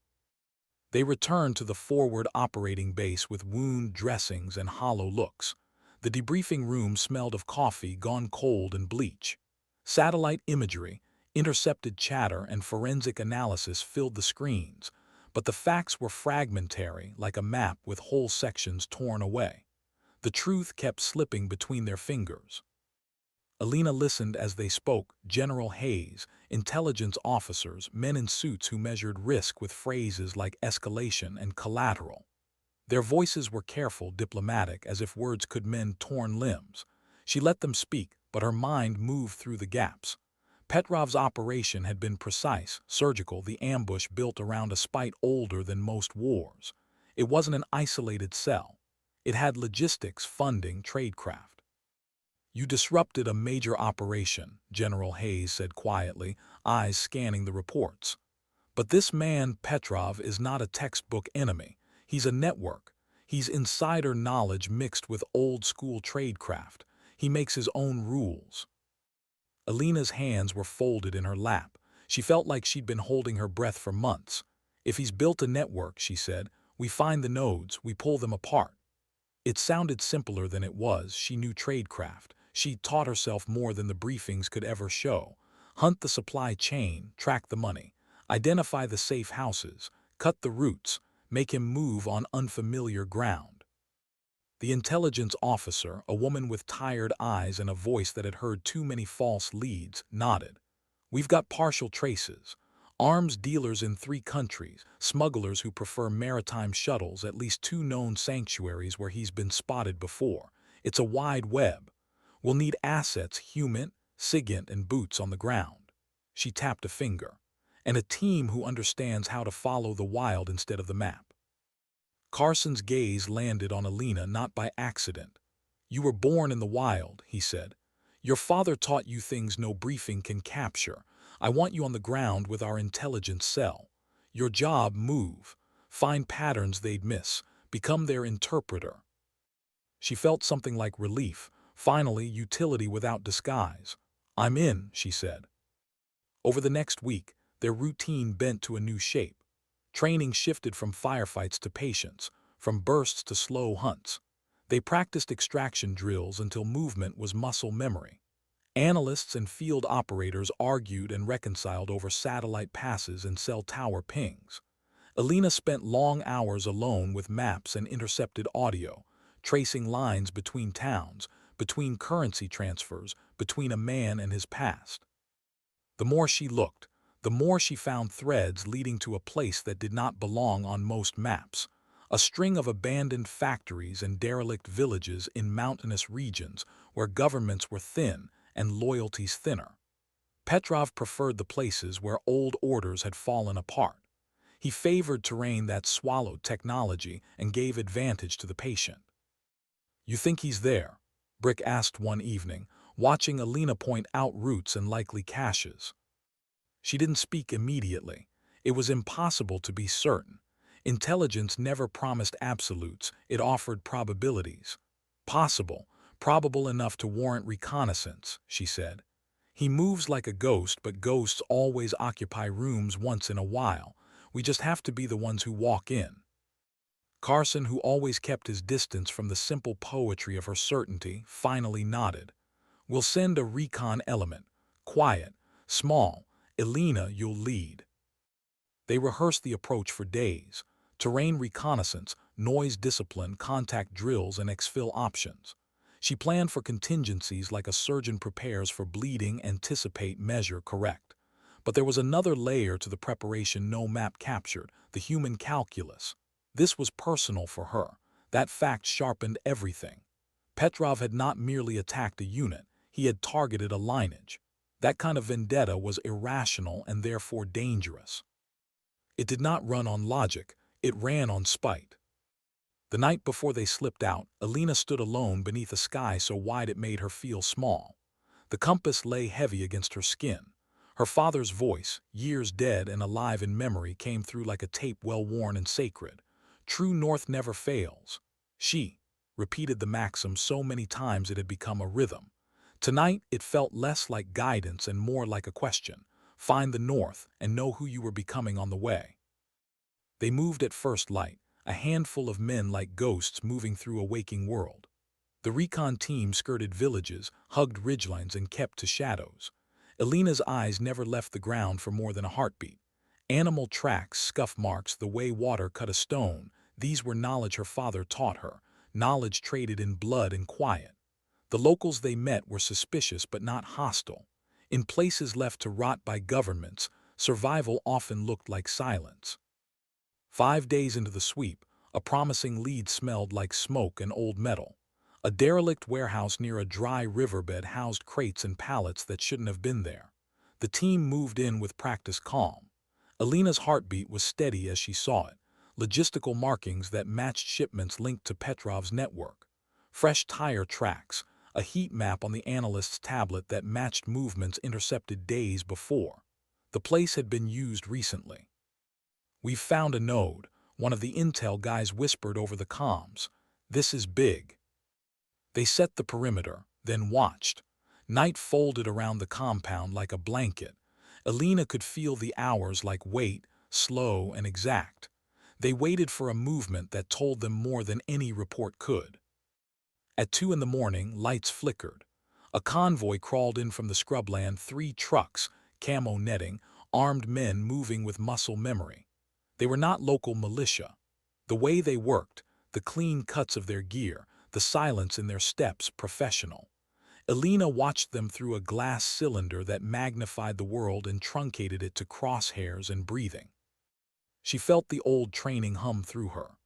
They returned to the forward operating base with wound dressings and hollow looks. The debriefing room smelled of coffee gone cold and bleach. Satellite imagery, intercepted chatter, and forensic analysis filled the screens, but the facts were fragmentary, like a map with whole sections torn away. The truth kept slipping between their fingers. Alina listened as they spoke: General Hayes, intelligence officers, men in suits who measured risk with phrases like escalation and collateral. Their voices were careful, diplomatic, as if words could mend torn limbs. She let them speak, but her mind moved through the gaps. Petrov's operation had been precise, surgical, the ambush built around a spite older than most wars. It wasn't an isolated cell. It had logistics, funding, tradecraft. "You disrupted a major operation," General Hayes said quietly, eyes scanning the reports. "But this man, Petrov, is not a textbook enemy. He's a network. He's insider knowledge mixed with old-school tradecraft. He makes his own rules." Alina's hands were folded in her lap. She felt like she'd been holding her breath for months. "If he's built a network," she said, "we find the nodes, we pull them apart." It sounded simpler than it was. She knew tradecraft. She taught herself more than the briefings could ever show. Hunt the supply chain, track the money, identify the safe houses, cut the routes, make him move on unfamiliar ground. The intelligence officer, a woman with tired eyes and a voice that had heard too many false leads, nodded. "We've got partial traces. Arms dealers in 3 countries, smugglers who prefer maritime shuttles, at least 2 known sanctuaries where he's been spotted before. It's a wide web. We'll need assets, human, SIGINT, and boots on the ground." She tapped a finger. "And a team who understands how to follow the wild instead of the map." Carson's gaze landed on Alina not by accident. "You were born in the wild," he said. "Your father taught you things no briefing can capture. I want you on the ground with our intelligence cell. Your job: move, find patterns they'd miss, become their interpreter." She felt something like relief. Finally, utility without disguise. "I'm in," she said. Over the next week, their routine bent to a new shape. Training shifted from firefights to patience, from bursts to slow hunts. They practiced extraction drills until movement was muscle memory. Analysts and field operators argued and reconciled over satellite passes and cell tower pings. Alina spent long hours alone with maps and intercepted audio, tracing lines between towns, between currency transfers, between a man and his past. The more she looked, the more she found threads leading to a place that did not belong on most maps: a string of abandoned factories and derelict villages in mountainous regions where governments were thin and loyalties thinner. Petrov preferred the places where old orders had fallen apart. He favored terrain that swallowed technology and gave advantage to the patient. "You think he's there?" Brick asked one evening, watching Alina point out routes and likely caches. She didn't speak immediately. It was impossible to be certain. Intelligence never promised absolutes, it offered probabilities. "Possible, probable enough to warrant reconnaissance," she said. "He moves like a ghost, but ghosts always occupy rooms once in a while. We just have to be the ones who walk in." Carson, who always kept his distance from the simple poetry of her certainty, finally nodded. "We'll send a recon element. Quiet, small. Alina, you'll lead." They rehearsed the approach for days. Terrain reconnaissance, noise discipline, contact drills, and exfil options. She planned for contingencies like a surgeon prepares for bleeding: anticipate, measure, correct. But there was another layer to the preparation no map captured: the human calculus. This was personal for her. That fact sharpened everything. Petrov had not merely attacked a unit, he had targeted a lineage. That kind of vendetta was irrational and therefore dangerous. It did not run on logic, it ran on spite. The night before they slipped out, Alina stood alone beneath a sky so wide it made her feel small. The compass lay heavy against her skin. Her father's voice, years dead and alive in memory, came through like a tape well-worn and sacred. "True north never fails." She repeated the maxim so many times it had become a rhythm. Tonight it felt less like guidance and more like a question. Find the north and know who you were becoming on the way. They moved at first light, a handful of men like ghosts moving through a waking world. The recon team skirted villages, hugged ridgelines, and kept to shadows. Elena's eyes never left the ground for more than a heartbeat. Animal tracks, scuff marks, the way water cut a stone, these were knowledge her father taught her, knowledge traded in blood and quiet. The locals they met were suspicious but not hostile. In places left to rot by governments, survival often looked like silence. 5 days into the sweep, a promising lead smelled like smoke and old metal. A derelict warehouse near a dry riverbed housed crates and pallets that shouldn't have been there. The team moved in with practiced calm. Elena's heartbeat was steady as she saw it, logistical markings that matched shipments linked to Petrov's network. Fresh tire tracks, a heat map on the analyst's tablet that matched movements intercepted days before. The place had been used recently. "We've found a node," one of the intel guys whispered over the comms. "This is big." They set the perimeter, then watched. Night folded around the compound like a blanket. Elena could feel the hours like weight, slow and exact. They waited for a movement that told them more than any report could. At 2 in the morning, lights flickered. A convoy crawled in from the scrubland, 3 trucks, camo netting, armed men moving with muscle memory. They were not local militia. The way they worked, the clean cuts of their gear, the silence in their steps, professional. Elena watched them through a glass cylinder that magnified the world and truncated it to crosshairs and breathing. She felt the old training hum through her.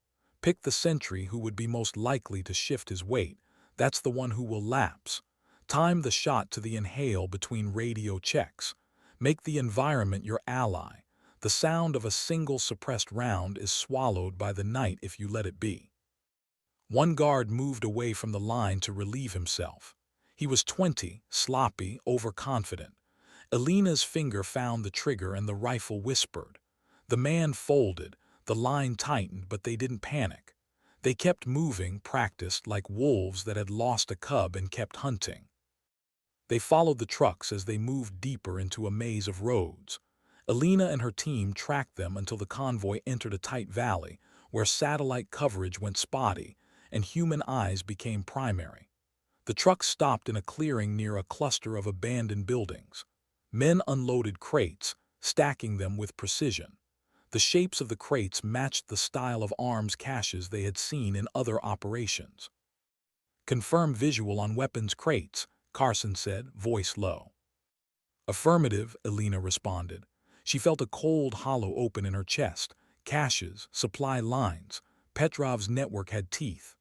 Pick the sentry who would be most likely to shift his weight. That's the one who will lapse. Time the shot to the inhale between radio checks. Make the environment your ally. The sound of a single suppressed round is swallowed by the night if you let it be. One guard moved away from the line to relieve himself. He was 20, sloppy, overconfident. Elena's finger found the trigger and the rifle whispered. The man folded, the line tightened, but they didn't panic. They kept moving, practiced, like wolves that had lost a cub and kept hunting. They followed the trucks as they moved deeper into a maze of roads. Elena and her team tracked them until the convoy entered a tight valley, where satellite coverage went spotty and human eyes became primary. The truck stopped in a clearing near a cluster of abandoned buildings. Men unloaded crates, stacking them with precision. The shapes of the crates matched the style of arms caches they had seen in other operations. "Confirm visual on weapons crates," Carson said, voice low. "Affirmative," Elena responded. She felt a cold hollow open in her chest. Caches, supply lines. Petrov's network had teeth.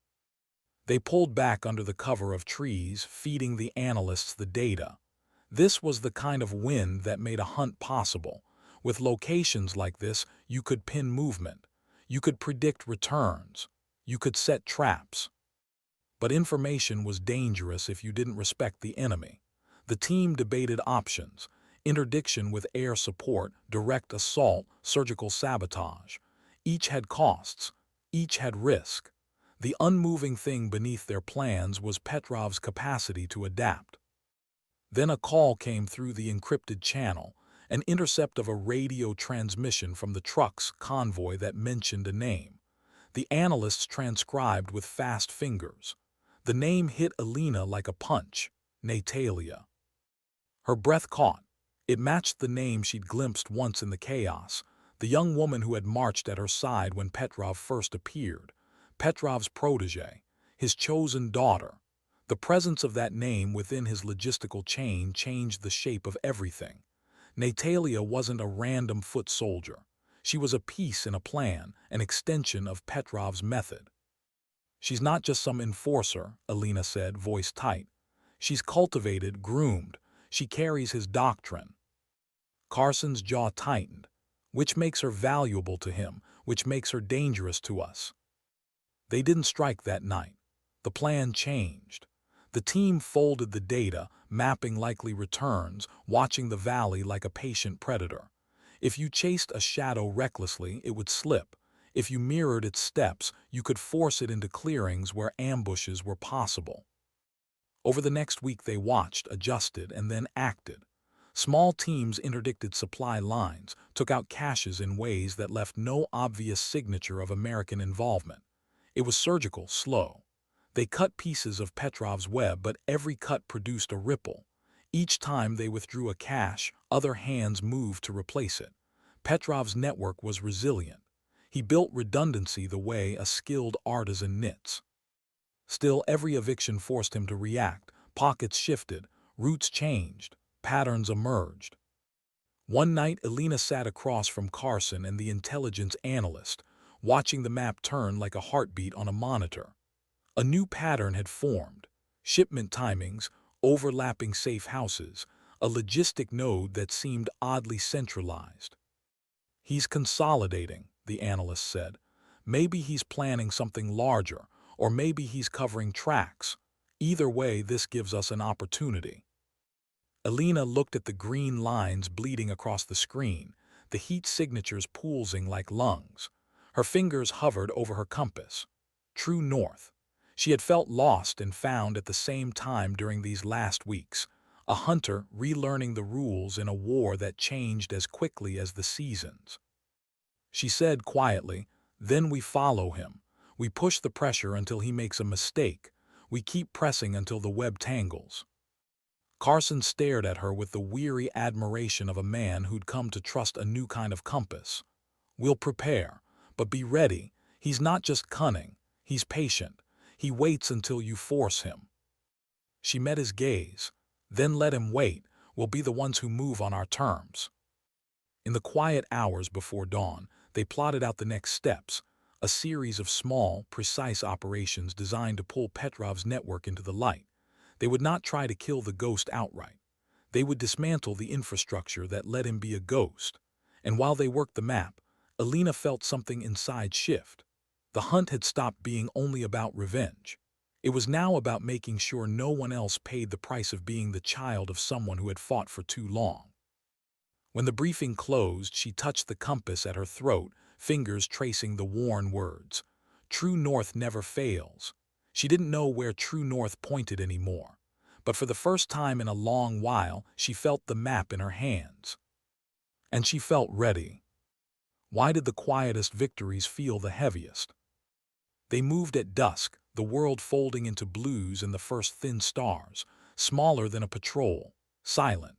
They pulled back under the cover of trees, feeding the analysts the data. This was the kind of wind that made a hunt possible. With locations like this, you could pin movement. You could predict returns. You could set traps. But information was dangerous if you didn't respect the enemy. The team debated options: interdiction with air support, direct assault, surgical sabotage. Each had costs. Each had risk. The unmoving thing beneath their plans was Petrov's capacity to adapt. Then a call came through the encrypted channel, an intercept of a radio transmission from the truck's convoy that mentioned a name. The analysts transcribed with fast fingers. The name hit Elena like a punch: Natalia. Her breath caught. It matched the name she'd glimpsed once in the chaos, the young woman who had marched at her side when Petrov first appeared. Petrov's protege, his chosen daughter. The presence of that name within his logistical chain changed the shape of everything. Natalia wasn't a random foot soldier. She was a piece in a plan, an extension of Petrov's method. "She's not just some enforcer," Elena said, voice tight. "She's cultivated, groomed. She carries his doctrine." Carson's jaw tightened. "Which makes her valuable to him, which makes her dangerous to us." They didn't strike that night. The plan changed. The team folded the data, mapping likely returns, watching the valley like a patient predator. If you chased a shadow recklessly, it would slip. If you mirrored its steps, you could force it into clearings where ambushes were possible. Over the next week they watched, adjusted, and then acted. Small teams interdicted supply lines, took out caches in ways that left no obvious signature of American involvement. It was surgical, slow. They cut pieces of Petrov's web, but every cut produced a ripple. Each time they withdrew a cache, other hands moved to replace it. Petrov's network was resilient. He built redundancy the way a skilled artisan knits. Still, every eviction forced him to react. Pockets shifted, routes changed, patterns emerged. One night, Elena sat across from Carson and the intelligence analyst, watching the map turn like a heartbeat on a monitor. A new pattern had formed. Shipment timings, overlapping safe houses, a logistic node that seemed oddly centralized. "He's consolidating," the analyst said. "Maybe he's planning something larger, or maybe he's covering tracks. Either way, this gives us an opportunity." Elena looked at the green lines bleeding across the screen, the heat signatures pulsing like lungs. Her fingers hovered over her compass. True north. She had felt lost and found at the same time during these last weeks, a hunter relearning the rules in a war that changed as quickly as the seasons. She said quietly, "Then we follow him. We push the pressure until he makes a mistake. We keep pressing until the web tangles." Carson stared at her with the weary admiration of a man who'd come to trust a new kind of compass. "We'll prepare, but be ready. He's not just cunning, he's patient. He waits until you force him." She met his gaze. "Then let him wait. We'll be the ones who move on our terms." In the quiet hours before dawn, they plotted out the next steps, a series of small, precise operations designed to pull Petrov's network into the light. They would not try to kill the ghost outright. They would dismantle the infrastructure that let him be a ghost. And while they worked the map, Elena felt something inside shift. The hunt had stopped being only about revenge. It was now about making sure no one else paid the price of being the child of someone who had fought for too long. When the briefing closed, she touched the compass at her throat, fingers tracing the worn words. "True north never fails." She didn't know where true north pointed anymore, but for the first time in a long while, she felt the map in her hands. And she felt ready. Why did the quietest victories feel the heaviest? They moved at dusk, the world folding into blues and the first thin stars, smaller than a patrol, silent.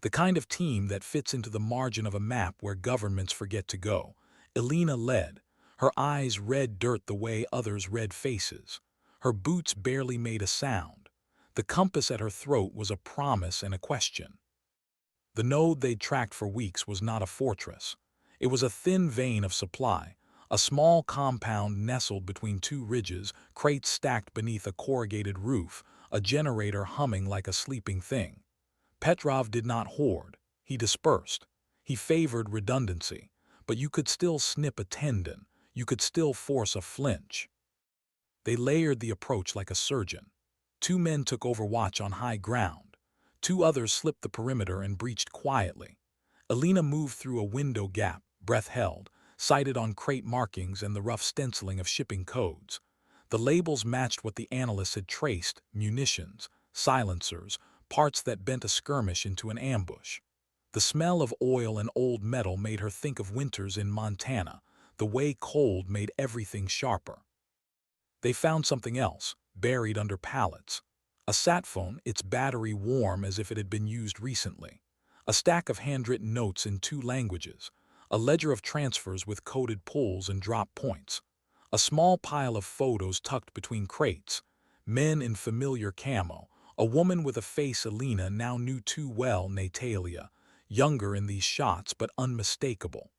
The kind of team that fits into the margin of a map where governments forget to go. Elena led, her eyes read dirt the way others read faces. Her boots barely made a sound. The compass at her throat was a promise and a question. The node they'd tracked for weeks was not a fortress. It was a thin vein of supply, a small compound nestled between two ridges, crates stacked beneath a corrugated roof, a generator humming like a sleeping thing. Petrov did not hoard. He dispersed. He favored redundancy. But you could still snip a tendon. You could still force a flinch. They layered the approach like a surgeon. 2 men took over watch on high ground. 2 others slipped the perimeter and breached quietly. Elena moved through a window gap, breath held, sighted on crate markings and the rough stenciling of shipping codes. The labels matched what the analysts had traced: munitions, silencers, parts that bent a skirmish into an ambush. The smell of oil and old metal made her think of winters in Montana, the way cold made everything sharper. They found something else, buried under pallets. A sat phone, its battery warm as if it had been used recently. A stack of handwritten notes in 2 languages. A ledger of transfers with coded pulls and drop points. A small pile of photos tucked between crates. Men in familiar camo. A woman with a face Elena now knew too well, Natalia. Younger in these shots, but unmistakable.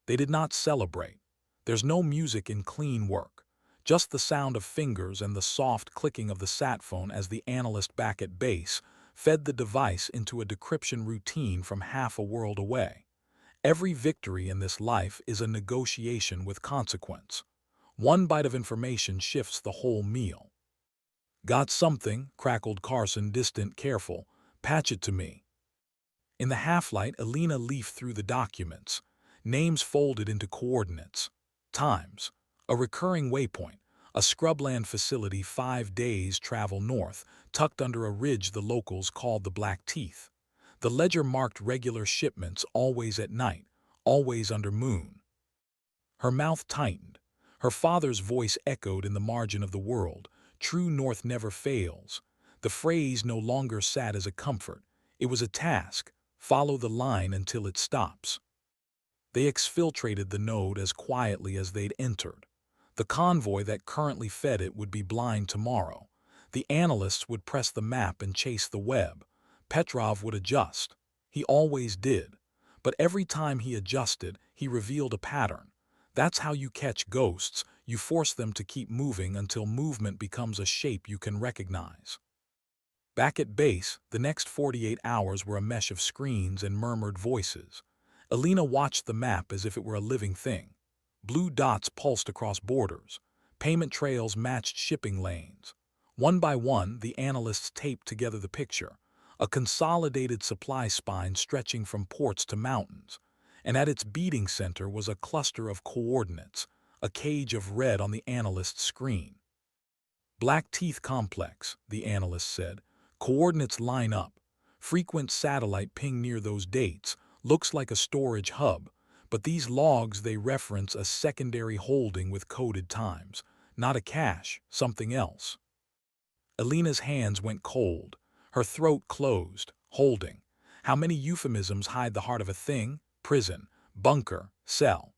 They did not celebrate. There's no music in clean work. Just the sound of fingers and the soft clicking of the sat phone as the analyst back at base fed the device into a decryption routine from half a world away. Every victory in this life is a negotiation with consequence. One bite of information shifts the whole meal. "Got something?" crackled Carson, distant, careful. "Patch it to me." In the half-light, Elena leafed through the documents. Names folded into coordinates. Times. A recurring waypoint. A scrubland facility 5 days travel north, tucked under a ridge the locals called the Black Teeth. The ledger marked regular shipments, always at night, always under moon. Her mouth tightened. Her father's voice echoed in the margin of the world. True north never fails. The phrase no longer sat as a comfort. It was a task. Follow the line until it stops. They exfiltrated the node as quietly as they'd entered. The convoy that currently fed it would be blind tomorrow. The analysts would press the map and chase the web. Petrov would adjust. He always did. But every time he adjusted, he revealed a pattern. That's how you catch ghosts. You force them to keep moving until movement becomes a shape you can recognize. Back at base, the next 48 hours were a mesh of screens and murmured voices. Alina watched the map as if it were a living thing. Blue dots pulsed across borders. Payment trails matched shipping lanes. One by one, the analysts taped together the picture, a consolidated supply spine stretching from ports to mountains. And at its beating center was a cluster of coordinates, a cage of red on the analyst's screen. Black Teeth Complex, the analyst said. Coordinates line up. Frequent satellite ping near those dates. Looks like a storage hub, but these logs, they reference a secondary holding with coded times. Not a cache, something else. Alina's hands went cold. Her throat closed. Holding. How many euphemisms hide the heart of a thing? Prison, bunker, cell.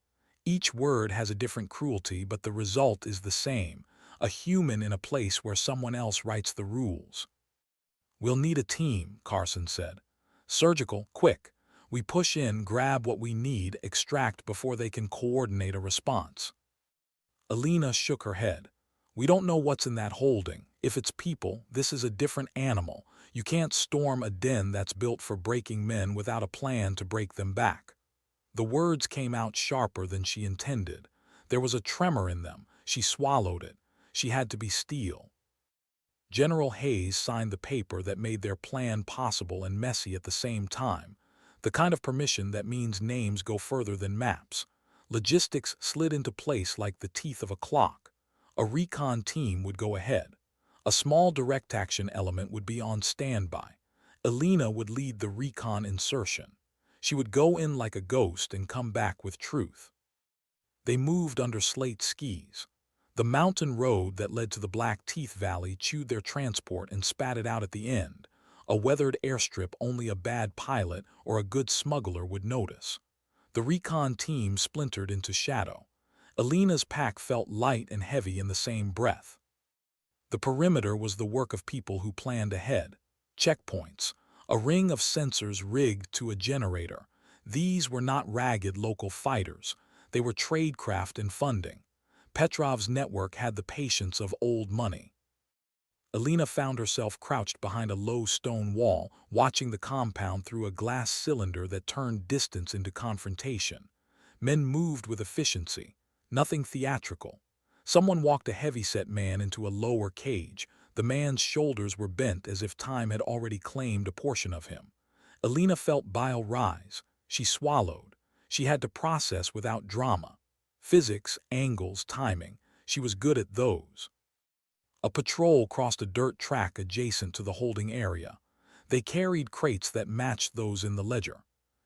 Each word has a different cruelty, but the result is the same. A human in a place where someone else writes the rules. We'll need a team, Carson said. Surgical, quick. We push in, grab what we need, extract before they can coordinate a response. Alina shook her head. We don't know what's in that holding. If it's people, this is a different animal. You can't storm a den that's built for breaking men without a plan to break them back. The words came out sharper than she intended. There was a tremor in them. She swallowed it. She had to be steel. General Hayes signed the paper that made their plan possible and messy at the same time. The kind of permission that means names go further than maps. Logistics slid into place like the teeth of a clock. A recon team would go ahead. A small direct action element would be on standby. Alina would lead the recon insertion. She would go in like a ghost and come back with truth. They moved under slate skis. The mountain road that led to the Black Teeth Valley chewed their transport and spat it out at the end. A weathered airstrip only a bad pilot or a good smuggler would notice. The recon team splintered into shadow. Alina's pack felt light and heavy in the same breath. The perimeter was the work of people who planned ahead. Checkpoints, a ring of sensors rigged to a generator. These were not ragged local fighters. They were tradecraft and funding. Petrov's network had the patience of old money. Alina found herself crouched behind a low stone wall, watching the compound through a glass cylinder that turned distance into confrontation. Men moved with efficiency, nothing theatrical. Someone walked a heavyset man into a lower cage. The man's shoulders were bent as if time had already claimed a portion of him. Alina felt bile rise. She swallowed. She had to process without drama. Physics, angles, timing. She was good at those. A patrol crossed a dirt track adjacent to the holding area. They carried crates that matched those in the ledger.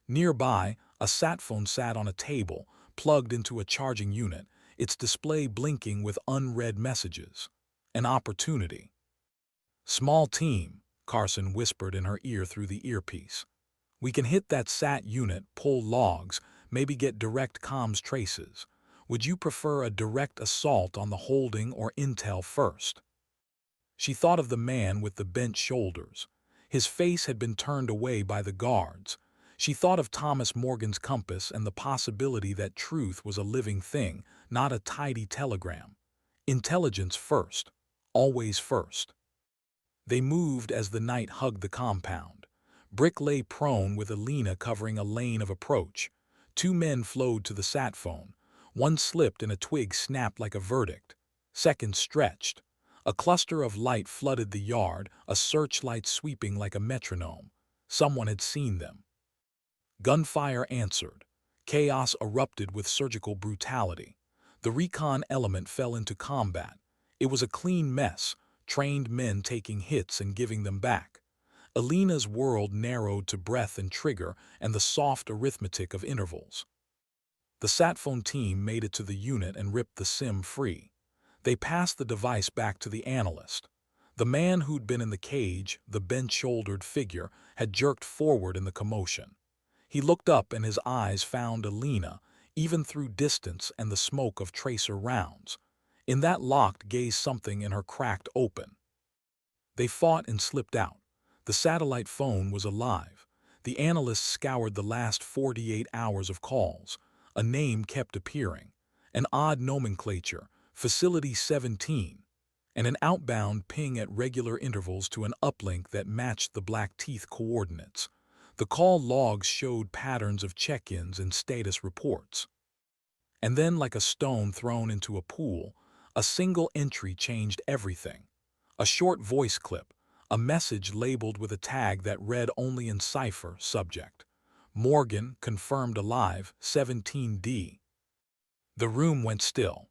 Nearby, a sat phone sat on a table, plugged into a charging unit, its display blinking with unread messages. An opportunity. Small team, Carson whispered in her ear through the earpiece. We can hit that sat unit, pull logs, maybe get direct comms traces. Would you prefer a direct assault on the holding or intel first? She thought of the man with the bent shoulders. His face had been turned away by the guards. She thought of Thomas Morgan's compass and the possibility that truth was a living thing, not a tidy telegram. Intelligence first. Always first. They moved as the night hugged the compound. Brick lay prone with Alina covering a lane of approach. Two men flowed to the sat phone. One slipped and a twig snapped like a verdict. Seconds stretched. A cluster of light flooded the yard, a searchlight sweeping like a metronome. Someone had seen them. Gunfire answered. Chaos erupted with surgical brutality. The recon element fell into combat. It was a clean mess, trained men taking hits and giving them back. Alina's world narrowed to breath and trigger and the soft arithmetic of intervals. The sat phone team made it to the unit and ripped the SIM free. They passed the device back to the analyst. The man who'd been in the cage, the bent-shouldered figure, had jerked forward in the commotion. He looked up and his eyes found Alina, even through distance and the smoke of tracer rounds. In that locked gaze something in her cracked open. They fought and slipped out. The satellite phone was alive. The analyst scoured the last 48 hours of calls. A name kept appearing. An odd nomenclature, Facility 17, and an outbound ping at regular intervals to an uplink that matched the black teeth coordinates. The call logs showed patterns of check-ins and status reports. And then, like a stone thrown into a pool, a single entry changed everything. A short voice clip, a message labeled with a tag that read only in cipher, subject. Morgan, confirmed alive, 17D. The room went still.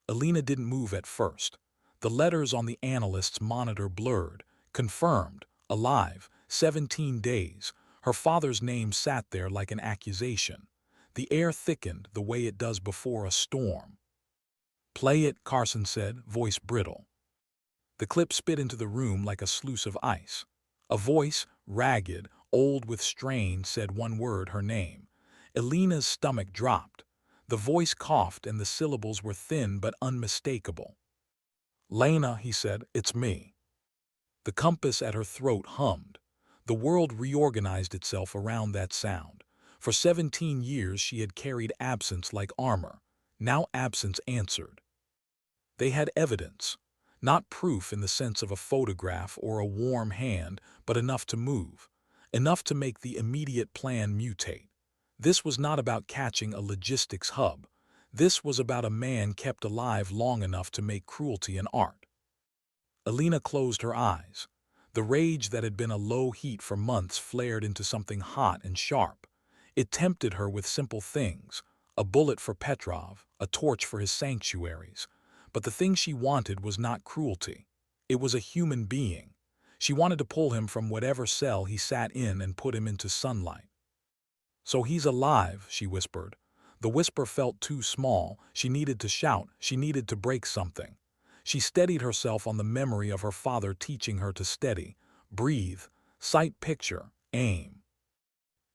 Alina didn't move at first. The letters on the analyst's monitor blurred. Confirmed, alive, 17 days. Her father's name sat there like an accusation. The air thickened the way it does before a storm. "Play it," Carson said, voice brittle. The clip spit into the room like a sluice of ice. A voice, ragged, old with strain, said one word, her name. Alina's stomach dropped. The voice coughed and the syllables were thin but unmistakable. "Lena," he said, "it's me." The compass at her throat hummed. The world reorganized itself around that sound. For 17 years she had carried absence like armor. Now absence answered. They had evidence. Not proof in the sense of a photograph or a warm hand, but enough to move. Enough to make the immediate plan mutate. This was not about catching a logistics hub. This was about a man kept alive long enough to make cruelty an art. Alina closed her eyes. The rage that had been a low heat for months flared into something hot and sharp. It tempted her with simple things, a bullet for Petrov, a torch for his sanctuaries. But the thing she wanted was not cruelty. It was a human being. She wanted to pull him from whatever cell he sat in and put him into sunlight. "So he's alive," she whispered. The whisper felt too small. She needed to shout. She needed to break something. She steadied herself on the memory of her father teaching her to steady, breathe, sight picture, aim.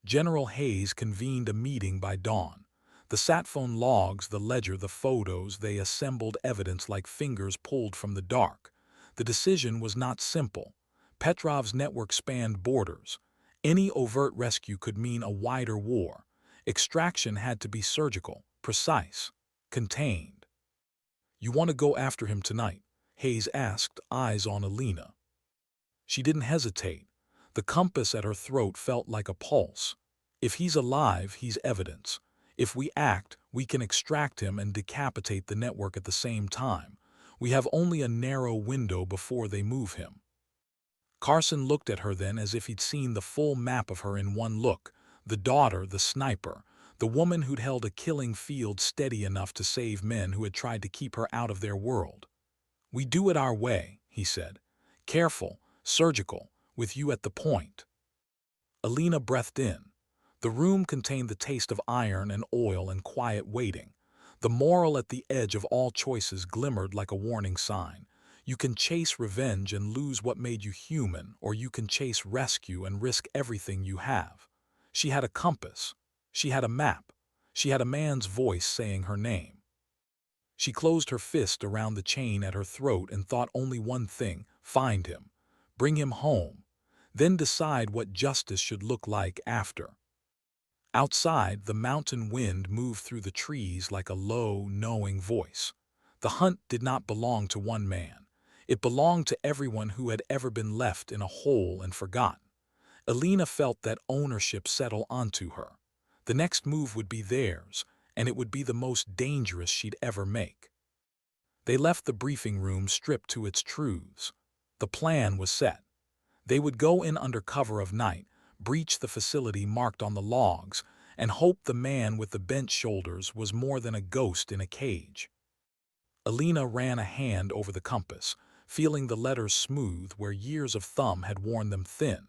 General Hayes convened a meeting by dawn. The satphone logs, the ledger, the photos, they assembled evidence like fingers pulled from the dark. The decision was not simple. Petrov's network spanned borders. Any overt rescue could mean a wider war. Extraction had to be surgical, precise, contained. "You want to go after him tonight?" Hayes asked, eyes on Alina. She didn't hesitate. The compass at her throat felt like a pulse. If he's alive, he's evidence. If we act, we can extract him and decapitate the network at the same time. We have only a narrow window before they move him. Carson looked at her then as if he'd seen the full map of her in one look. The daughter, the sniper, the woman who'd held a killing field steady enough to save men who had tried to keep her out of their world. "We do it our way," he said. "Careful, surgical, with you at the point." Alina breathed in. The room contained the taste of iron and oil and quiet waiting. The moral at the edge of all choices glimmered like a warning sign. You can chase revenge and lose what made you human, or you can chase rescue and risk everything you have. She had a compass. She had a map. She had a man's voice saying her name. She closed her fist around the chain at her throat and thought only one thing: find him. Bring him home. Then decide what justice should look like after. Outside, the mountain wind moved through the trees like a low, knowing voice. The hunt did not belong to one man. It belonged to everyone who had ever been left in a hole and forgotten. Alina felt that ownership settle onto her. The next move would be theirs, and it would be the most dangerous she'd ever make. They left the briefing room stripped to its truths. The plan was set. They would go in under cover of night, breach the facility marked on the logs, and hope the man with the bent shoulders was more than a ghost in a cage. Alina ran a hand over the compass. feeling the letters smooth where years of thumb had worn them thin.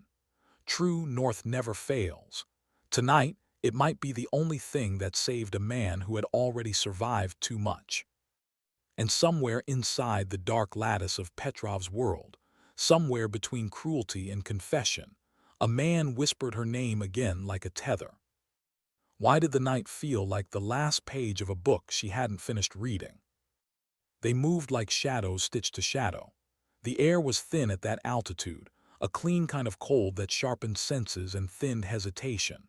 True north never fails. Tonight, it might be the only thing that saved a man who had already survived too much. And somewhere inside the dark lattice of Petrov's world, somewhere between cruelty and confession, a man whispered her name again like a tether. Why did the night feel like the last page of a book she hadn't finished reading? They moved like shadows stitched to shadow. The air was thin at that altitude, a clean kind of cold that sharpened senses and thinned hesitation.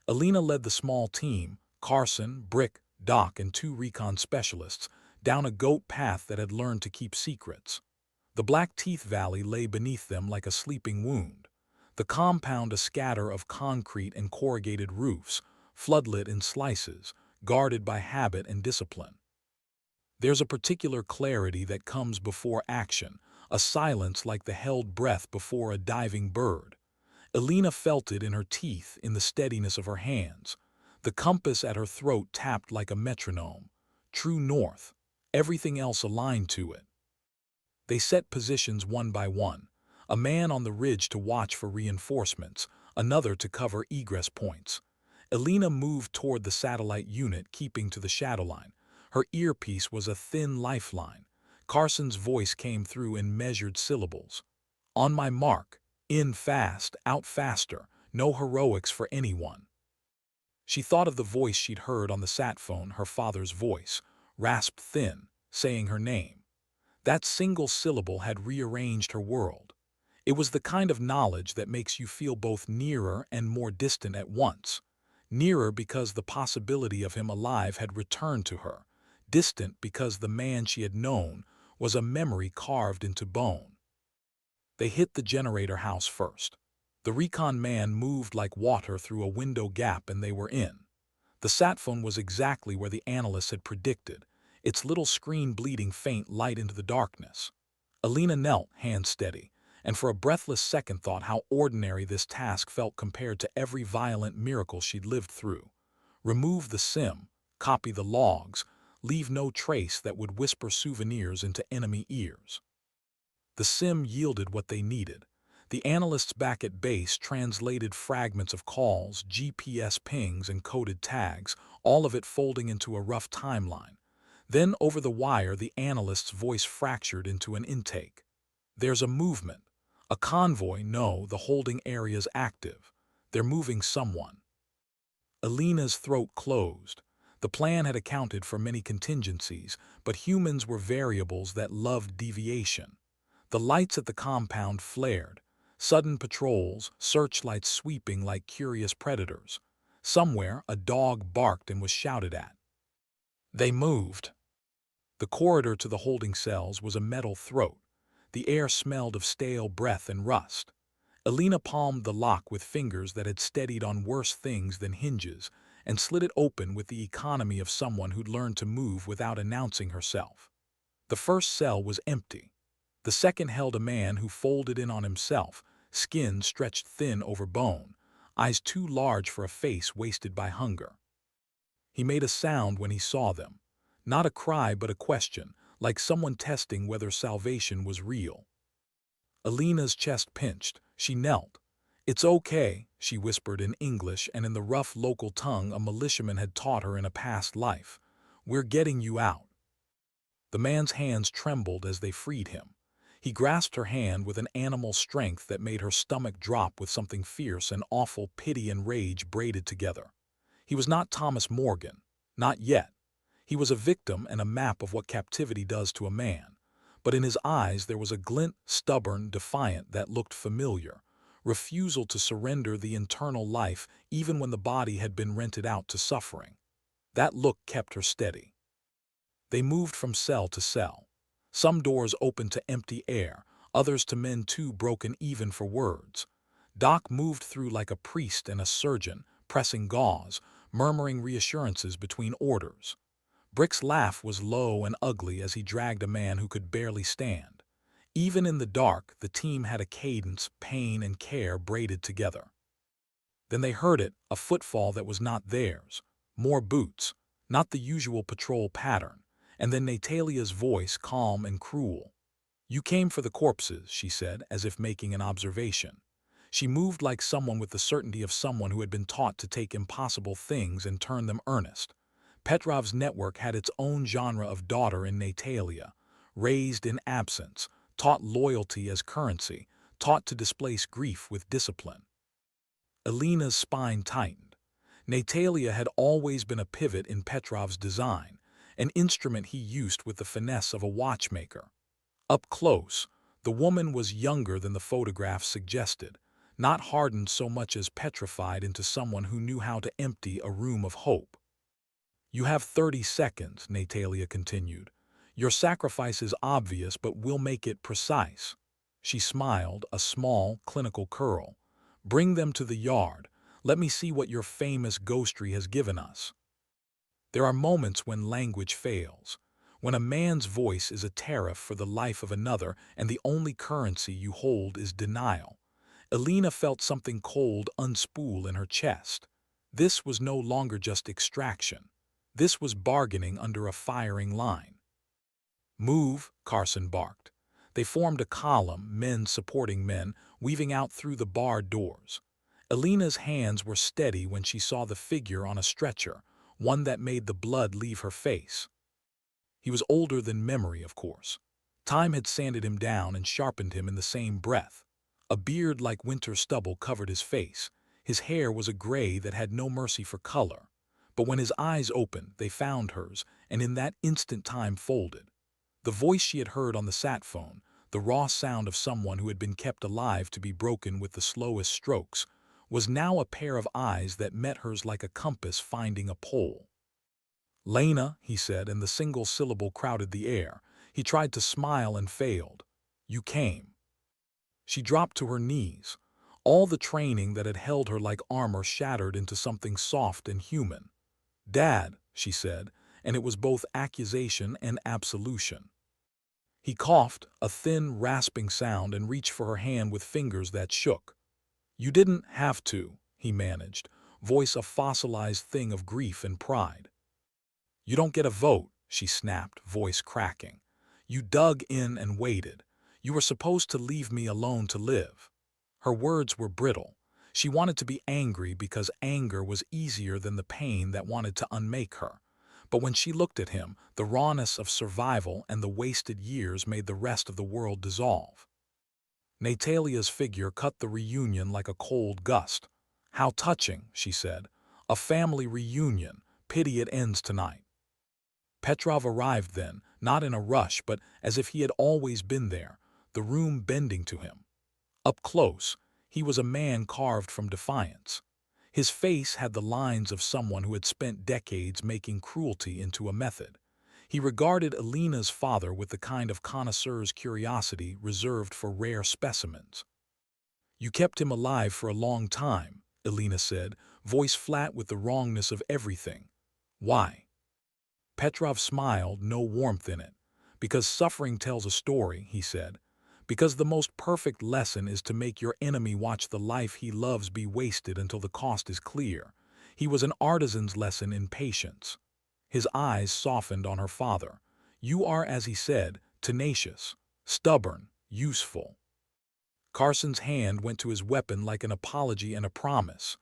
Alina led the small team, Carson, Brick, Doc, and 2 recon specialists, down a goat path that had learned to keep secrets. The Black Teeth Valley lay beneath them like a sleeping wound. The compound a scatter of concrete and corrugated roofs, floodlit in slices, guarded by habit and discipline. There's a particular clarity that comes before action, a silence like the held breath before a diving bird. Alina felt it in her teeth, in the steadiness of her hands. The compass at her throat tapped like a metronome. True north, everything else aligned to it. They set positions one by one, a man on the ridge to watch for reinforcements, another to cover egress points. Alina moved toward the satellite unit, keeping to the shadow line. Her earpiece was a thin lifeline. Carson's voice came through in measured syllables. On my mark, in fast, out faster, no heroics for anyone. She thought of the voice she'd heard on the sat phone, her father's voice, rasped thin, saying her name. That single syllable had rearranged her world. It was the kind of knowledge that makes you feel both nearer and more distant at once. Nearer because the possibility of him alive had returned to her. Distant because the man she had known was a memory carved into bone. They hit the generator house first. The recon man moved like water through a window gap and they were in. The sat phone was exactly where the analysts had predicted, its little screen bleeding faint light into the darkness. Alina knelt, hands steady, and for a breathless second thought how ordinary this task felt compared to every violent miracle she'd lived through. Remove the SIM, copy the logs, leave no trace that would whisper souvenirs into enemy ears. The SIM yielded what they needed. The analysts back at base translated fragments of calls, GPS pings, and coded tags, all of it folding into a rough timeline. Then over the wire the analyst's voice fractured into an intake. There's a movement. A convoy, no, the holding area's active. They're moving someone. Alina's throat closed. The plan had accounted for many contingencies, but humans were variables that loved deviation. The lights at the compound flared. Sudden patrols, searchlights sweeping like curious predators. Somewhere, a dog barked and was shouted at. They moved. The corridor to the holding cells was a metal throat. The air smelled of stale breath and rust. Alina palmed the lock with fingers that had steadied on worse things than hinges and slid it open with the economy of someone who'd learned to move without announcing herself. The first cell was empty. The second held a man who folded in on himself, skin stretched thin over bone, eyes too large for a face wasted by hunger. He made a sound when he saw them. Not a cry but a question, like someone testing whether salvation was real. Alina's chest pinched. She knelt. "It's okay," she whispered in English and in the rough local tongue a militiaman had taught her in a past life. "We're getting you out." The man's hands trembled as they freed him. He grasped her hand with an animal strength that made her stomach drop with something fierce and awful pity and rage braided together. He was not Thomas Morgan. Not yet. He was a victim and a map of what captivity does to a man. But in his eyes there was a glint, stubborn, defiant, that looked familiar. Refusal to surrender the internal life even when the body had been rented out to suffering. That look kept her steady. They moved from cell to cell. Some doors opened to empty air, others to men too broken even for words. Doc moved through like a priest and a surgeon, pressing gauze, murmuring reassurances between orders. Brick's laugh was low and ugly as he dragged a man who could barely stand. Even in the dark, the team had a cadence, pain and care braided together. Then they heard it, a footfall that was not theirs. More boots, not the usual patrol pattern. And then Natalia's voice, calm and cruel. You came for the corpses, she said, as if making an observation. She moved like someone with the certainty of someone who had been taught to take impossible things and turn them earnest. Petrov's network had its own genre of daughter in Natalia, raised in absence, taught loyalty as currency, taught to displace grief with discipline. Alina's spine tightened. Natalia had always been a pivot in Petrov's design, an instrument he used with the finesse of a watchmaker. Up close, the woman was younger than the photograph suggested, not hardened so much as petrified into someone who knew how to empty a room of hope. You have 30 seconds, Natalia continued. Your sacrifice is obvious, but we'll make it precise. She smiled, a small, clinical curl. Bring them to the yard. Let me see what your famous ghostry has given us. There are moments when language fails, when a man's voice is a tariff for the life of another and the only currency you hold is denial. Alina felt something cold unspool in her chest. This was no longer just extraction. This was bargaining under a firing line. Move, Carson barked. They formed a column, men supporting men, weaving out through the barred doors. Alina's hands were steady when she saw the figure on a stretcher, one that made the blood leave her face. He was older than memory, of course. Time had sanded him down and sharpened him in the same breath. A beard like winter stubble covered his face. His hair was a gray that had no mercy for color. But when his eyes opened, they found hers, and in that instant time folded. The voice she had heard on the sat phone, the raw sound of someone who had been kept alive to be broken with the slowest strokes, was now a pair of eyes that met hers like a compass finding a pole. Lena, he said, and the single syllable crowded the air. He tried to smile and failed. You came. She dropped to her knees. All the training that had held her like armor shattered into something soft and human. Dad, she said, and it was both accusation and absolution. He coughed, a thin, rasping sound, and reached for her hand with fingers that shook. You didn't have to, he managed, voice a fossilized thing of grief and pride. You don't get a vote, she snapped, voice cracking. You dug in and waited. You were supposed to leave me alone to live. Her words were brittle. She wanted to be angry because anger was easier than the pain that wanted to unmake her. But when she looked at him, the rawness of survival and the wasted years made the rest of the world dissolve. Natalia's figure cut the reunion like a cold gust. How touching, she said. A family reunion. Pity it ends tonight. Petrov arrived then, not in a rush, but as if he had always been there, the room bending to him. Up close, he was a man carved from defiance. His face had the lines of someone who had spent decades making cruelty into a method. He regarded Alina's father with the kind of connoisseur's curiosity reserved for rare specimens. You kept him alive for a long time, Alina said, voice flat with the wrongness of everything. Why? Petrov smiled, no warmth in it. Because suffering tells a story, he said. Because the most perfect lesson is to make your enemy watch the life he loves be wasted until the cost is clear. He was an artisan's lesson in patience. His eyes softened on her father. You are, as he said, tenacious, stubborn, useful. Carson's hand went to his weapon like an apology and a promise.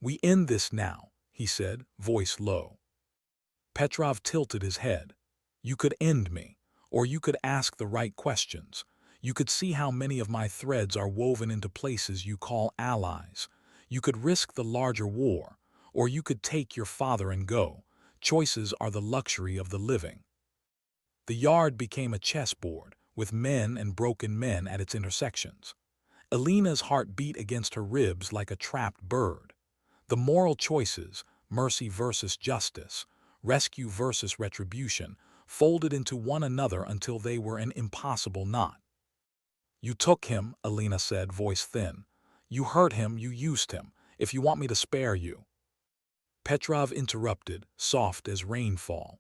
We end this now, he said, voice low. Petrov tilted his head. You could end me, or you could ask the right questions. You could see how many of my threads are woven into places you call allies. You could risk the larger war, or you could take your father and go. Choices are the luxury of the living. The yard became a chessboard, with men and broken men at its intersections. Alina's heart beat against her ribs like a trapped bird. The moral choices, mercy versus justice, rescue versus retribution, folded into one another until they were an impossible knot. You took him, Alina said, voice thin. You hurt him, you used him. If you want me to spare you. Petrov interrupted, soft as rainfall.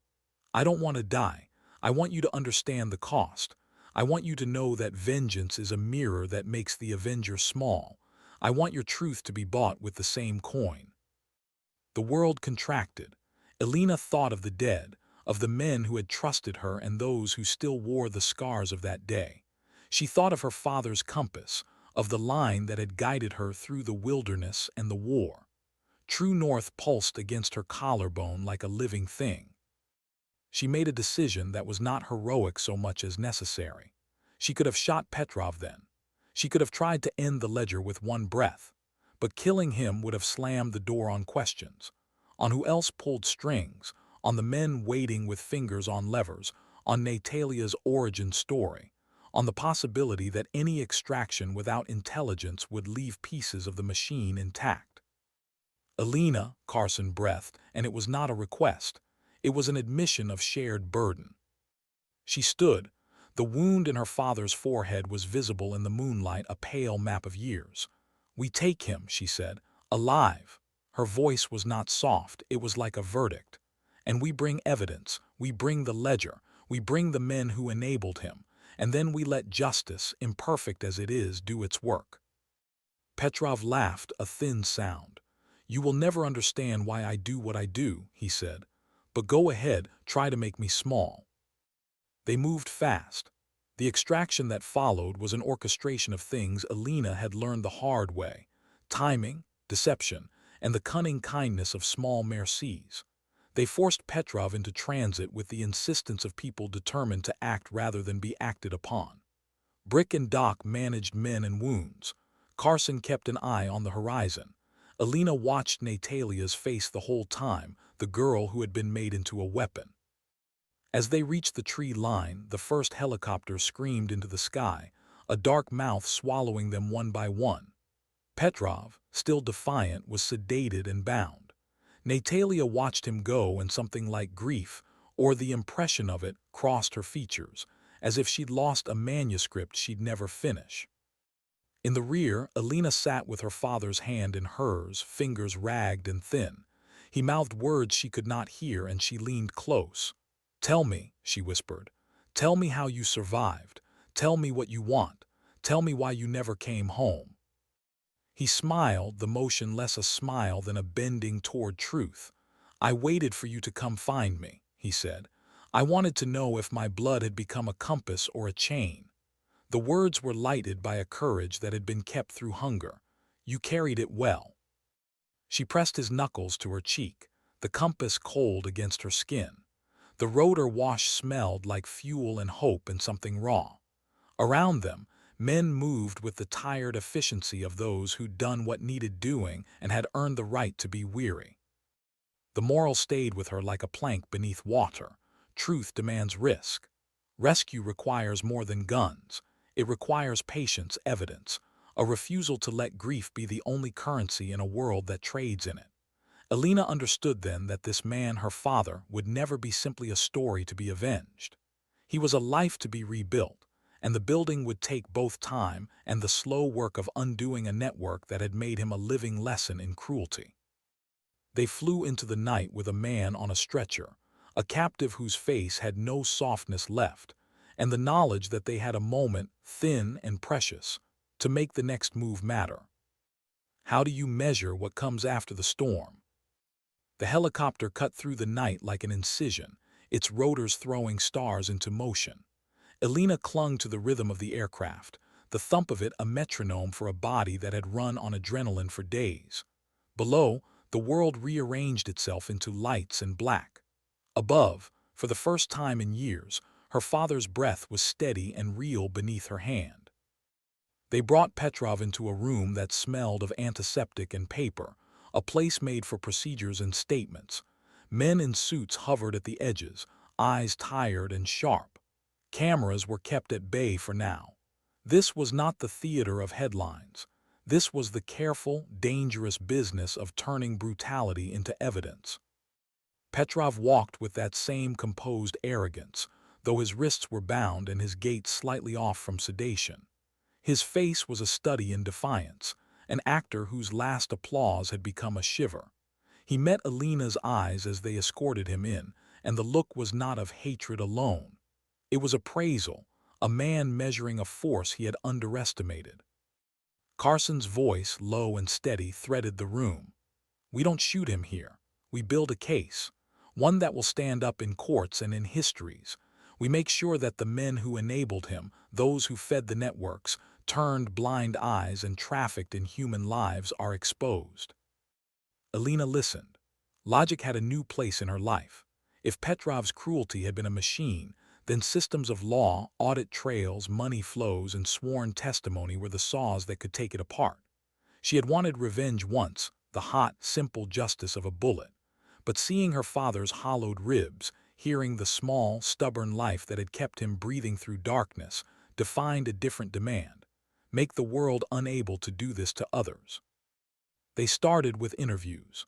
I don't want to die. I want you to understand the cost. I want you to know that vengeance is a mirror that makes the avenger small. I want your truth to be bought with the same coin. The world contracted. Alina thought of the dead, of the men who had trusted her and those who still wore the scars of that day. She thought of her father's compass, of the line that had guided her through the wilderness and the war. True north pulsed against her collarbone like a living thing. She made a decision that was not heroic so much as necessary. She could have shot Petrov then. She could have tried to end the ledger with one breath. But killing him would have slammed the door on questions. On who else pulled strings, on the men waiting with fingers on levers, on Natalia's origin story, on the possibility that any extraction without intelligence would leave pieces of the machine intact. Alina, Carson breathed, and it was not a request. It was an admission of shared burden. She stood. The wound in her father's forehead was visible in the moonlight, a pale map of years. "We take him," she said, "alive." Her voice was not soft, it was like a verdict. "And we bring evidence, we bring the ledger, we bring the men who enabled him, and then we let justice, imperfect as it is, do its work." Petrov laughed, a thin sound. "You will never understand why I do what I do," he said. "But go ahead, try to make me small." They moved fast. The extraction that followed was an orchestration of things Alina had learned the hard way: timing, deception, and the cunning kindness of small mercies. They forced Petrov into transit with the insistence of people determined to act rather than be acted upon. Brick and Doc managed men and wounds. Carson kept an eye on the horizon. Alina watched Natalia's face the whole time, the girl who had been made into a weapon. As they reached the tree line, the first helicopter screamed into the sky, a dark mouth swallowing them one by one. Petrov, still defiant, was sedated and bound. Natalia watched him go, and something like grief, or the impression of it, crossed her features, as if she'd lost a manuscript she'd never finish. In the rear, Alina sat with her father's hand in hers, fingers ragged and thin. He mouthed words she could not hear, and she leaned close. "Tell me," she whispered. "Tell me how you survived. Tell me what you want. Tell me why you never came home." He smiled, the motion less a smile than a bending toward truth. "I waited for you to come find me," he said. "I wanted to know if my blood had become a compass or a chain." The words were lighted by a courage that had been kept through hunger. "You carried it well." She pressed his knuckles to her cheek, the compass cold against her skin. The rotor wash smelled like fuel and hope and something raw. Around them, men moved with the tired efficiency of those who'd done what needed doing and had earned the right to be weary. The moral stayed with her like a plank beneath water. Truth demands risk. Rescue requires more than guns. It requires patience, evidence, a refusal to let grief be the only currency in a world that trades in it. Alina understood then that this man, her father, would never be simply a story to be avenged. He was a life to be rebuilt, and the building would take both time and the slow work of undoing a network that had made him a living lesson in cruelty. They flew into the night with a man on a stretcher, a captive whose face had no softness left, and the knowledge that they had a moment, thin and precious, to make the next move matter. How do you measure what comes after the storm? The helicopter cut through the night like an incision, its rotors throwing stars into motion. Alina clung to the rhythm of the aircraft, the thump of it a metronome for a body that had run on adrenaline for days. Below, the world rearranged itself into lights and black. Above, for the first time in years, her father's breath was steady and real beneath her hand. They brought Petrov into a room that smelled of antiseptic and paper, a place made for procedures and statements. Men in suits hovered at the edges, eyes tired and sharp. Cameras were kept at bay for now. This was not the theater of headlines. This was the careful, dangerous business of turning brutality into evidence. Petrov walked with that same composed arrogance, though his wrists were bound and his gait slightly off from sedation. His face was a study in defiance, an actor whose last applause had become a shiver. He met Alina's eyes as they escorted him in, and the look was not of hatred alone. It was appraisal, a man measuring a force he had underestimated. Carson's voice, low and steady, threaded the room. "We don't shoot him here. We build a case, one that will stand up in courts and in histories. We make sure that the men who enabled him, those who fed the networks, turned blind eyes and trafficked in human lives, are exposed. Alina listened. Logic had a new place in her life. If Petrov's cruelty had been a machine, then systems of law, audit trails, money flows, and sworn testimony were the saws that could take it apart. She had wanted revenge once, the hot, simple justice of a bullet. But seeing her father's hollowed ribs, hearing the small, stubborn life that had kept him breathing through darkness, defined a different demand. Make the world unable to do this to others. They started with interviews.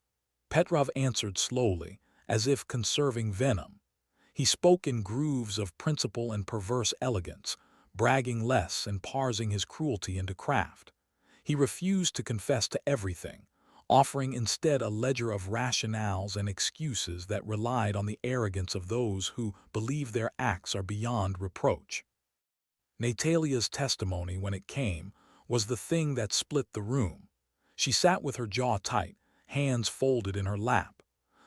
Petrov answered slowly, as if conserving venom. He spoke in grooves of principle and perverse elegance, bragging less and parsing his cruelty into craft. He refused to confess to everything, offering instead a ledger of rationales and excuses that relied on the arrogance of those who believe their acts are beyond reproach. Natalia's testimony, when it came, was the thing that split the room. She sat with her jaw tight, hands folded in her lap.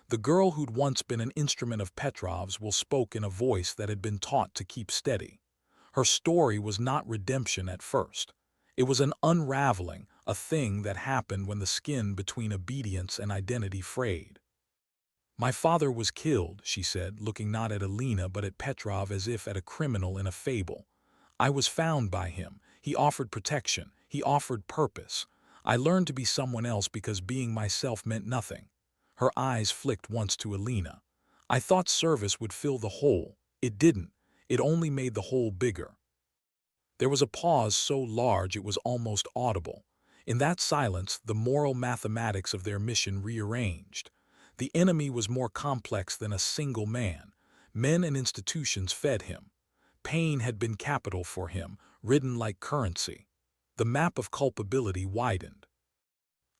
The girl who'd once been an instrument of Petrov's spoke in a voice that had been taught to keep steady. Her story was not redemption at first. It was an unraveling, a thing that happened when the skin between obedience and identity frayed. "My father was killed," she said, looking not at Alina but at Petrov as if at a criminal in a fable. "I was found by him. He offered protection. He offered purpose. I learned to be someone else because being myself meant nothing." Her eyes flicked once to Alina. "I thought service would fill the hole. It didn't. It only made the hole bigger." There was a pause so large it was almost audible. In that silence, the moral mathematics of their mission rearranged. The enemy was more complex than a single man. Men and institutions fed him. Pain had been capital for him, ridden like currency. The map of culpability widened.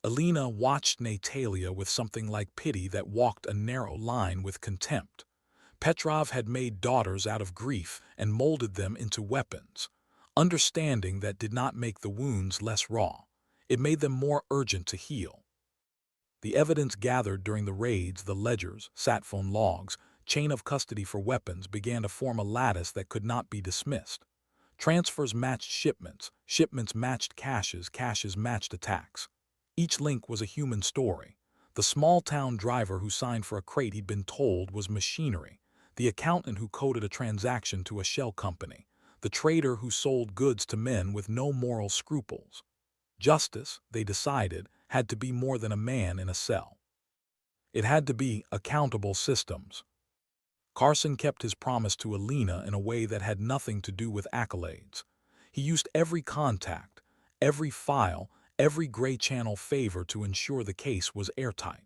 Alina watched Natalia with something like pity that walked a narrow line with contempt. Petrov had made daughters out of grief and molded them into weapons. Understanding that did not make the wounds less raw. It made them more urgent to heal. The evidence gathered during the raids, the ledgers, sat phone logs, chain of custody for weapons, began to form a lattice that could not be dismissed. Transfers matched shipments, shipments matched caches, caches matched attacks. Each link was a human story. The small-town driver who signed for a crate he'd been told was machinery, the accountant who coded a transaction to a shell company, the trader who sold goods to men with no moral scruples. Justice, they decided, had to be more than a man in a cell. It had to be accountable systems. Carson kept his promise to Alina in a way that had nothing to do with accolades. He used every contact, every file, every gray channel favor to ensure the case was airtight.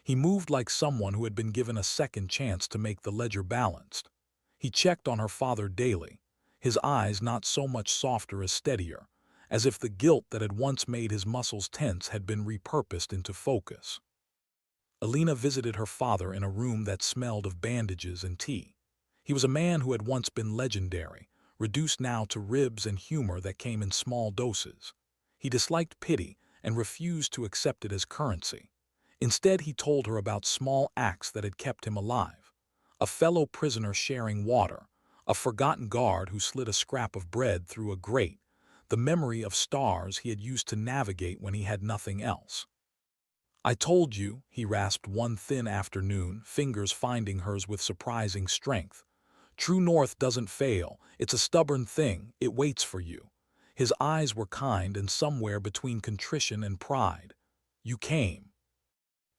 He moved like someone who had been given a second chance to make the ledger balanced. He checked on her father daily, his eyes not so much softer as steadier, as if the guilt that had once made his muscles tense had been repurposed into focus. Alina visited her father in a room that smelled of bandages and tea. He was a man who had once been legendary, reduced now to ribs and humor that came in small doses. He disliked pity and refused to accept it as currency. Instead, he told her about small acts that had kept him alive. A fellow prisoner sharing water, a forgotten guard who slid a scrap of bread through a grate, the memory of stars he had used to navigate when he had nothing else. "I told you," he rasped one thin afternoon, fingers finding hers with surprising strength. "True north doesn't fail. It's a stubborn thing. It waits for you." His eyes were kind and somewhere between contrition and pride. "You came."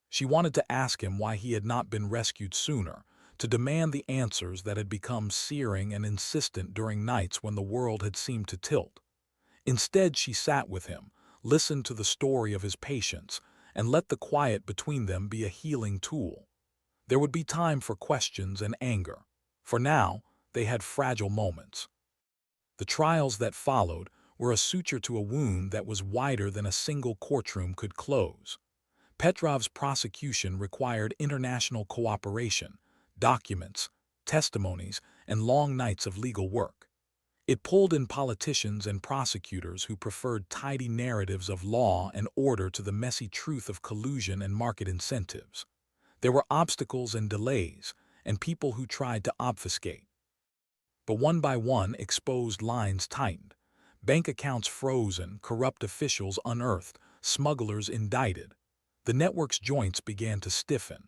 She wanted to ask him why he had not been rescued sooner, to demand the answers that had become searing and insistent during nights when the world had seemed to tilt. Instead, she sat with him, listened to the story of his patience, and let the quiet between them be a healing tool. There would be time for questions and anger. For now, they had fragile moments. The trials that followed were a suture to a wound that was wider than a single courtroom could close. Petrov's prosecution required international cooperation, documents, testimonies, and long nights of legal work. It pulled in politicians and prosecutors who preferred tidy narratives of law and order to the messy truth of collusion and market incentives. There were obstacles and delays, and people who tried to obfuscate. But one by one, exposed lines tightened. Bank accounts frozen, corrupt officials unearthed, smugglers indicted. The network's joints began to stiffen.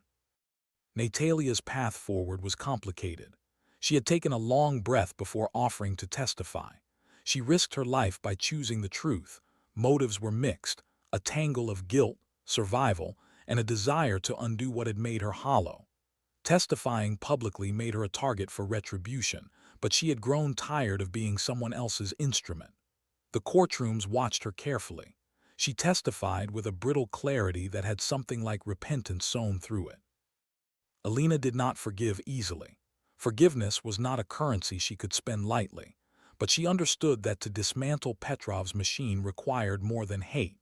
Natalia's path forward was complicated. She had taken a long breath before offering to testify. She risked her life by choosing the truth. Motives were mixed, a tangle of guilt, survival, and a desire to undo what had made her hollow. Testifying publicly made her a target for retribution, but she had grown tired of being someone else's instrument. The courtrooms watched her carefully. She testified with a brittle clarity that had something like repentance sewn through it. Alina did not forgive easily. Forgiveness was not a currency she could spend lightly, but she understood that to dismantle Petrov's machine required more than hate.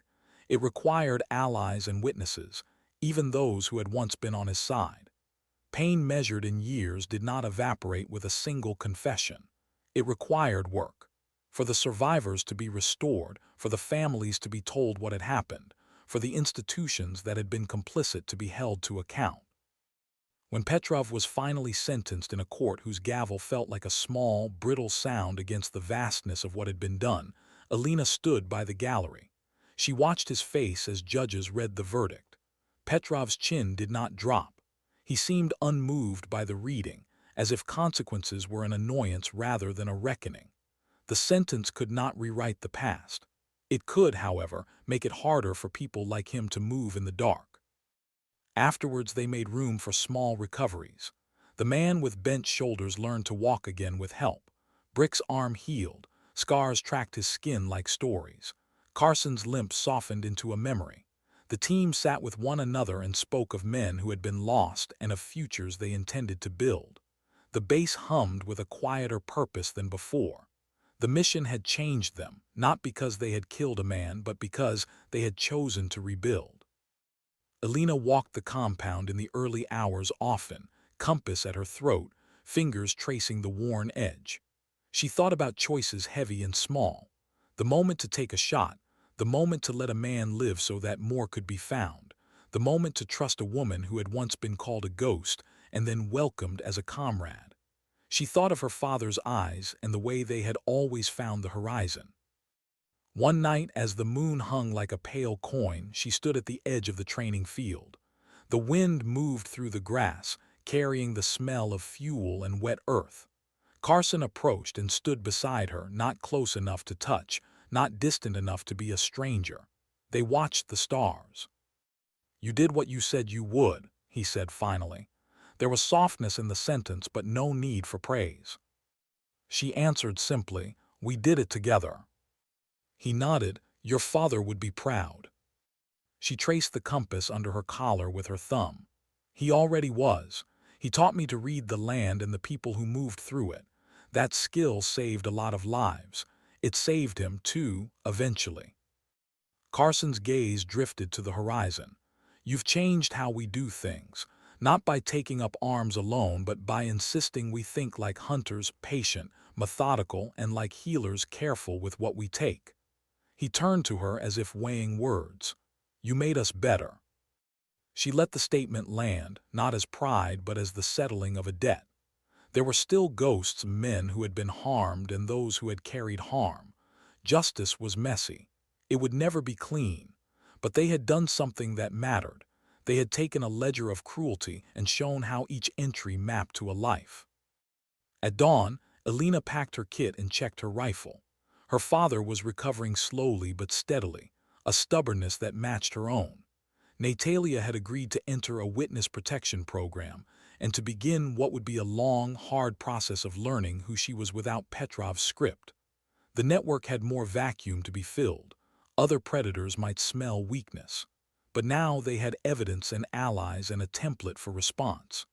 It required allies and witnesses, even those who had once been on his side. Pain measured in years did not evaporate with a single confession. It required work. For the survivors to be restored, for the families to be told what had happened, for the institutions that had been complicit to be held to account. When Petrov was finally sentenced in a court whose gavel felt like a small, brittle sound against the vastness of what had been done, Alina stood by the gallery. She watched his face as judges read the verdict. Petrov's chin did not drop. He seemed unmoved by the reading, as if consequences were an annoyance rather than a reckoning. The sentence could not rewrite the past. It could, however, make it harder for people like him to move in the dark. Afterwards, they made room for small recoveries. The man with bent shoulders learned to walk again with help. Brick's arm healed. Scars tracked his skin like stories. Carson's limp softened into a memory. The team sat with one another and spoke of men who had been lost and of futures they intended to build. The base hummed with a quieter purpose than before. The mission had changed them, not because they had killed a man, but because they had chosen to rebuild. Alina walked the compound in the early hours often, compass at her throat, fingers tracing the worn edge. She thought about choices heavy and small. The moment to take a shot, the moment to let a man live so that more could be found, the moment to trust a woman who had once been called a ghost and then welcomed as a comrade. She thought of her father's eyes and the way they had always found the horizon. One night, as the moon hung like a pale coin, she stood at the edge of the training field. The wind moved through the grass, carrying the smell of fuel and wet earth. Carson approached and stood beside her, not close enough to touch, not distant enough to be a stranger. They watched the stars. "You did what you said you would," he said finally. There was softness in the sentence, but no need for praise. She answered simply, "We did it together." He nodded. "Your father would be proud." She traced the compass under her collar with her thumb. "He already was. He taught me to read the land and the people who moved through it. That skill saved a lot of lives. It saved him, too, eventually." Carson's gaze drifted to the horizon. "You've changed how we do things, not by taking up arms alone, but by insisting we think like hunters, patient, methodical, and like healers, careful with what we take." He turned to her as if weighing words. "You made us better." She let the statement land, not as pride but as the settling of a debt. There were still ghosts, men who had been harmed and those who had carried harm. Justice was messy. It would never be clean. But they had done something that mattered. They had taken a ledger of cruelty and shown how each entry mapped to a life. At dawn, Alina packed her kit and checked her rifle. Her father was recovering slowly but steadily, a stubbornness that matched her own. Natalia had agreed to enter a witness protection program and to begin what would be a long, hard process of learning who she was without Petrov's script. The network had more vacuum to be filled. Other predators might smell weakness. But now they had evidence and allies and a template for response.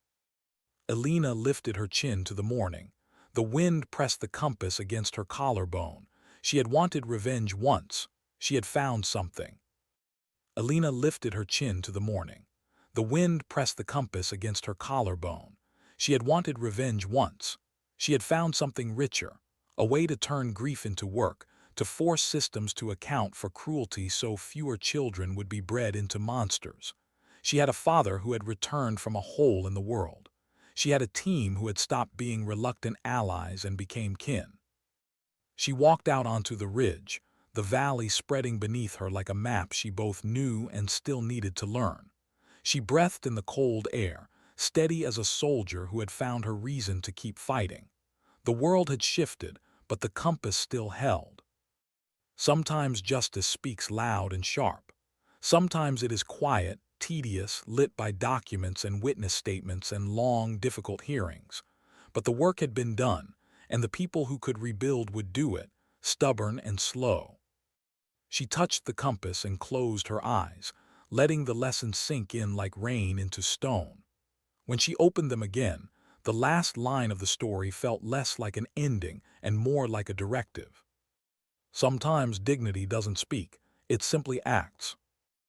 Alina lifted her chin to the morning. The wind pressed the compass against her collarbone. She had wanted revenge once. She had found something. Alina lifted her chin to the morning. The wind pressed the compass against her collarbone. She had wanted revenge once. She had found something richer, a way to turn grief into work, to force systems to account for cruelty so fewer children would be bred into monsters. She had a father who had returned from a hole in the world. She had a team who had stopped being reluctant allies and became kin. She walked out onto the ridge, the valley spreading beneath her like a map she both knew and still needed to learn. She breathed in the cold air, steady as a soldier who had found her reason to keep fighting. The world had shifted, but the compass still held. Sometimes justice speaks loud and sharp. Sometimes it is quiet, tedious, lit by documents and witness statements and long, difficult hearings. But the work had been done, and the people who could rebuild would do it, stubborn and slow. She touched the compass and closed her eyes, letting the lesson sink in like rain into stone. When she opened them again, the last line of the story felt less like an ending and more like a directive. Sometimes dignity doesn't speak, it simply acts.